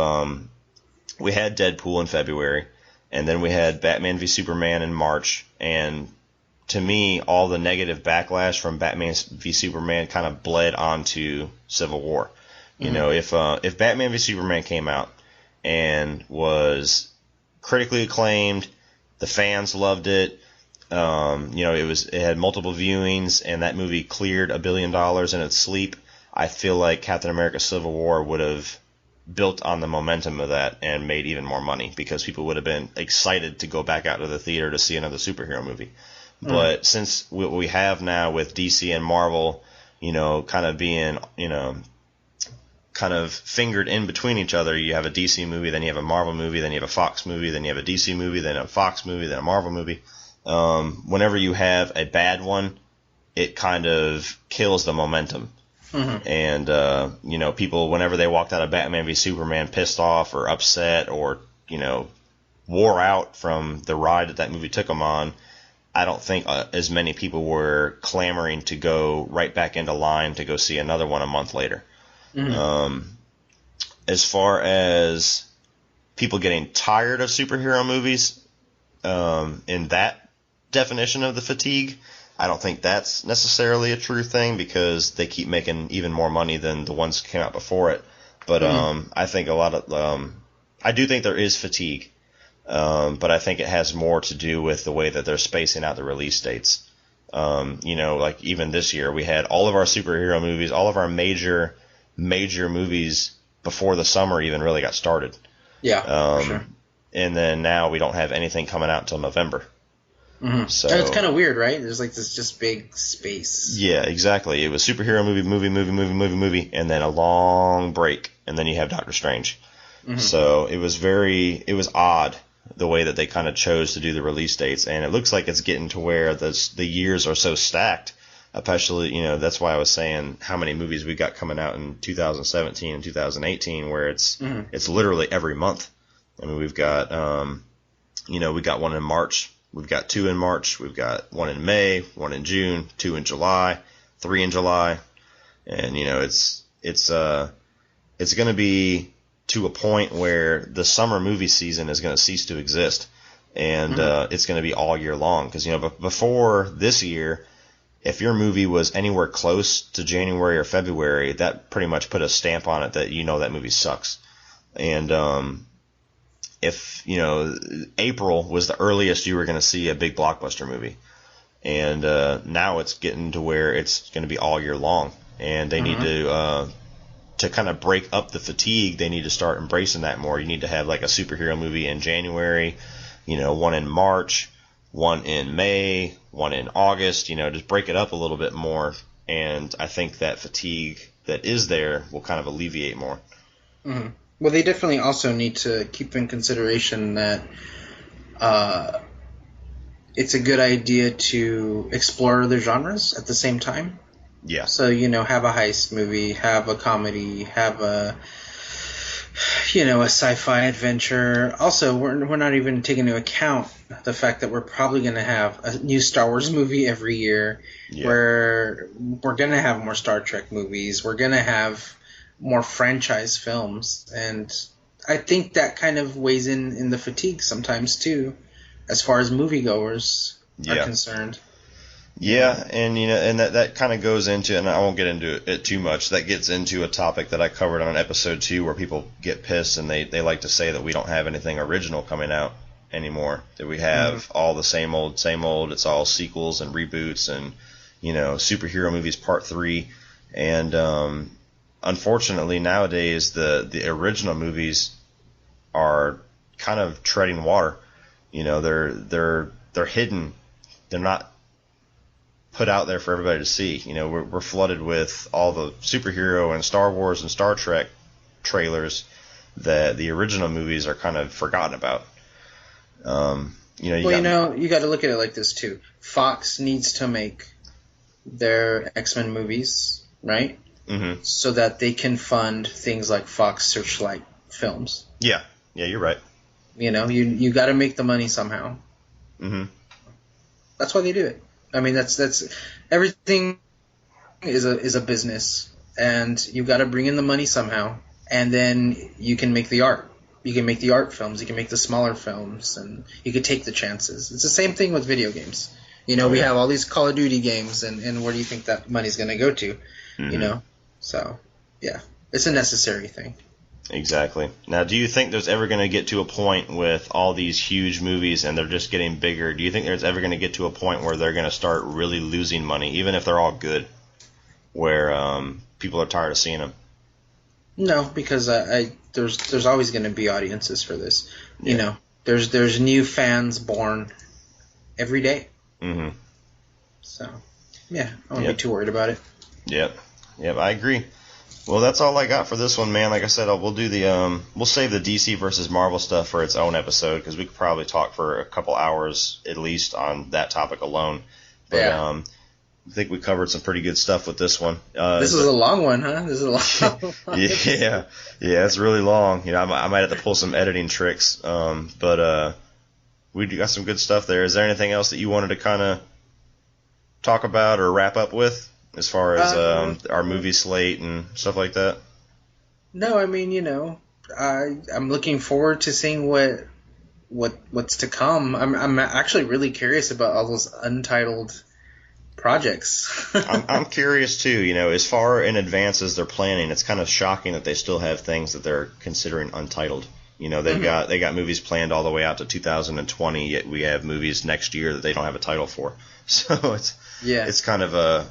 Deadpool in February, and then we had Batman v Superman in March, and to me, all the negative backlash from Batman v Superman kind of bled onto Civil War. If Batman v Superman came out and was critically acclaimed. The fans loved it. It had multiple viewings, and that movie cleared $1 billion in its sleep. I feel like Captain America: Civil War would have built on the momentum of that and made even more money because people would have been excited to go back out to the theater to see another superhero movie. But since what we have now with DC and Marvel, kind of being, kind of fingered in between each other, you have a DC movie, then you have a Marvel movie, then you have a Fox movie, then you have a DC movie, then a Fox movie, then a Marvel movie. Whenever you have a bad one, it kind of kills the momentum. And, people, whenever they walked out of Batman v Superman pissed off or upset or, wore out from the ride that movie took them on, I don't think as many people were clamoring to go right back into line to go see another one a month later. As far as people getting tired of superhero movies, in that definition of the fatigue, I don't think that's necessarily a true thing because they keep making even more money than the ones that came out before it. But I think a lot of I do think there is fatigue, but I think it has more to do with the way that they're spacing out the release dates. Like even this year, we had all of our superhero movies, all of our major movies before the summer even really got started. Yeah, for sure. And then now we don't have anything coming out until November. So and it's kind of weird, right? There's like this just big space. Yeah, exactly. It was superhero movie, and then a long break, and then you have Doctor Strange. So it was odd the way that they kind of chose to do the release dates, and it looks like it's getting to where the years are so stacked. Especially, that's why I was saying how many movies we got coming out in 2017 and 2018, where it's literally every month. I mean, we've got we got one in March. We've got 2 in March. We've got 1 in May, 1 in June, 2 in July, 3 in July, and it's going to be to a point where the summer movie season is going to cease to exist, and it's going to be all year long. Because before this year, if your movie was anywhere close to January or February, that pretty much put a stamp on it that that movie sucks, and if April was the earliest you were going to see a big blockbuster movie, and now it's getting to where it's going to be all year long, and they need to kind of break up the fatigue. They need to start embracing that more. You need to have like a superhero movie in January, one in March, one in May, one in August. Just break it up a little bit more, and I think that fatigue that is there will kind of alleviate more. Well, they definitely also need to keep in consideration that it's a good idea to explore other genres at the same time. Yeah. So, have a heist movie, have a comedy, have a sci-fi adventure. Also, we're not even taking into account the fact that we're probably going to have a new Star Wars movie every year. Yeah. We're going to have more Star Trek movies. We're going to have more franchise films, and I think that kind of weighs in the fatigue sometimes too, as far as moviegoers are concerned. Yeah, and and that kind of goes into, and I won't get into it too much, that gets into a topic that I covered on episode 2 where people get pissed and they like to say that we don't have anything original coming out anymore, that we have all the same old, it's all sequels and reboots and superhero movies part 3, and unfortunately, nowadays the original movies are kind of treading water. They're hidden. They're not put out there for everybody to see. We're flooded with all the superhero and Star Wars and Star Trek trailers that the original movies are kind of forgotten about. You got to look at it like this too. Fox needs to make their X-Men movies, right? So that they can fund things like Fox Searchlight films. Yeah, you're right. You got to make the money somehow. That's why they do it. I mean, that's everything is a business, and you got to bring in the money somehow, and then you can make the art. You can make the art films. You can make the smaller films, and you can take the chances. It's the same thing with video games. We have all these Call of Duty games, and where do you think that money's going to go to? So, yeah, it's a necessary thing. Exactly. Now, do you think there's ever going to get to a point with all these huge movies and they're just getting bigger? Do you think there's ever going to get to a point where they're going to start really losing money, even if they're all good, where people are tired of seeing them? No, because there's always going to be audiences for this. Yeah. You know, there's new fans born every day. Mm-hmm. So, yeah, I won't be too worried about it. Yep, I agree. Well, that's all I got for this one, man. Like I said, we'll do we'll save the DC versus Marvel stuff for its own episode because we could probably talk for a couple hours at least on that topic alone. But I think we covered some pretty good stuff with this one. This is a long one, huh? This is a long one. yeah, it's really long. You know, I might have to pull some editing tricks. But we got some good stuff there. Is there anything else that you wanted to kind of talk about or wrap up with? As far as our movie slate and stuff like that? No, I mean, you know, I'm looking forward to seeing what's to come. I'm actually really curious about all those untitled projects. I'm curious too. You know, as far in advance as they're planning, it's kind of shocking that they still have things that they're considering untitled. You know, they got movies planned all the way out to 2020, yet we have movies next year that they don't have a title for. So it's kind of a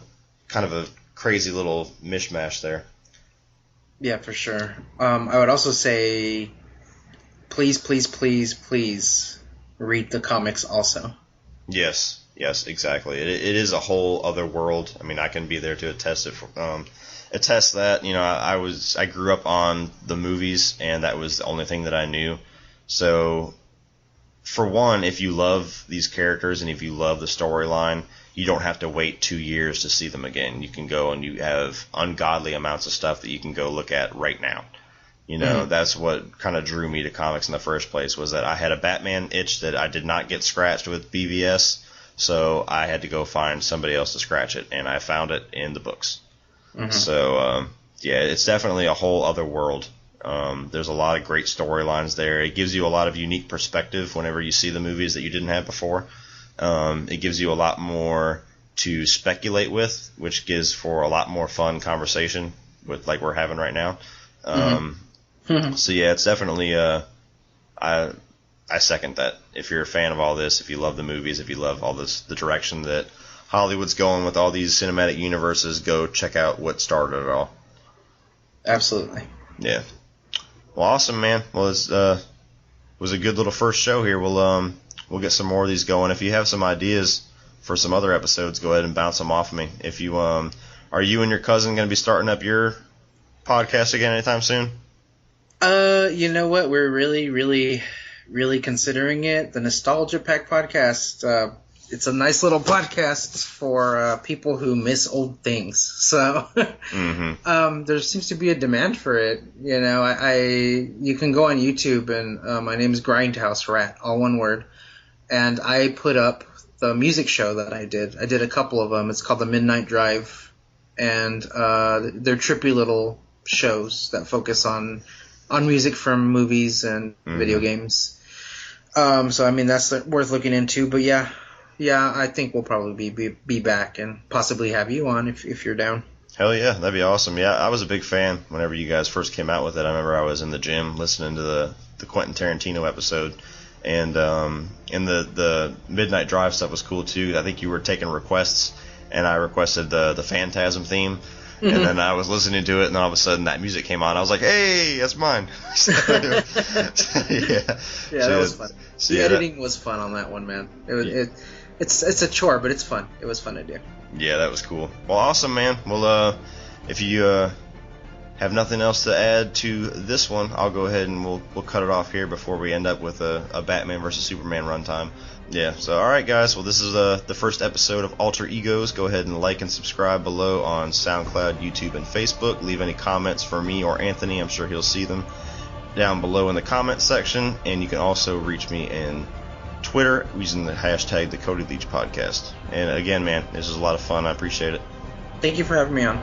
crazy little mishmash there. Yeah, for sure. I would also say, please read the comics also. Yes, exactly. It is a whole other world. I mean, I can be there to attest that. You know, I grew up on the movies, and that was the only thing that I knew. So, for one, if you love these characters and if you love the storyline, you don't have to wait 2 years to see them again. You can go and you have ungodly amounts of stuff that you can go look at right now. You know, that's what kind of drew me to comics in the first place, was that I had a Batman itch that I did not get scratched with BVS, so I had to go find somebody else to scratch it, and I found it in the books. So, it's definitely a whole other world. There's a lot of great storylines there. It gives you a lot of unique perspective whenever you see the movies that you didn't have before. It gives you a lot more to speculate with, which gives for a lot more fun conversation with like we're having right now. So yeah, it's definitely I second that. If you're a fan of all this, if you love the movies, if you love all this, the direction that Hollywood's going with all these cinematic universes, go check out what started it all. Absolutely. Yeah. Well, awesome, man. Well, it was a good little first show here. We'll get some more of these going. If you have some ideas for some other episodes, go ahead and bounce them off of me. If you are you and your cousin going to be starting up your podcast again anytime soon? You know what? We're really considering it. The Nostalgia Pack podcast. It's a nice little podcast for people who miss old things. So there seems to be a demand for it. You know, you can go on YouTube and my name is Grindhouse Rat, all one word. And I put up the music show that I did. I did a couple of them. It's called The Midnight Drive. And they're trippy little shows that focus on music from movies and video games. So, I mean, that's worth looking into. But, yeah, I think we'll probably be back and possibly have you on if you're down. Hell yeah, that'd be awesome. Yeah, I was a big fan whenever you guys first came out with it. I remember I was in the gym listening to the Quentin Tarantino episode. And the Midnight Drive stuff was cool too. I think you were taking requests, and I requested the Phantasm theme, and then I was listening to it, and then all of a sudden that music came on. I was like, "Hey, that's mine!" That was fun. The editing was fun on that one, man. It's a chore, but it's fun. It was fun to do. Yeah, that was cool. Well, awesome, man. Well, if you have nothing else to add to this one, I'll go ahead and we'll cut it off here before we end up with a Batman versus Superman runtime. Yeah, so all right, guys. Well, this is the first episode of Alter Egos. Go ahead and like and subscribe below on SoundCloud, YouTube, and Facebook. Leave any comments for me or Anthony. I'm sure he'll see them down below in the comments section. And you can also reach me in Twitter using the hashtag the Cody Leach Podcast. And again, man, this is a lot of fun. I appreciate it. Thank you for having me on.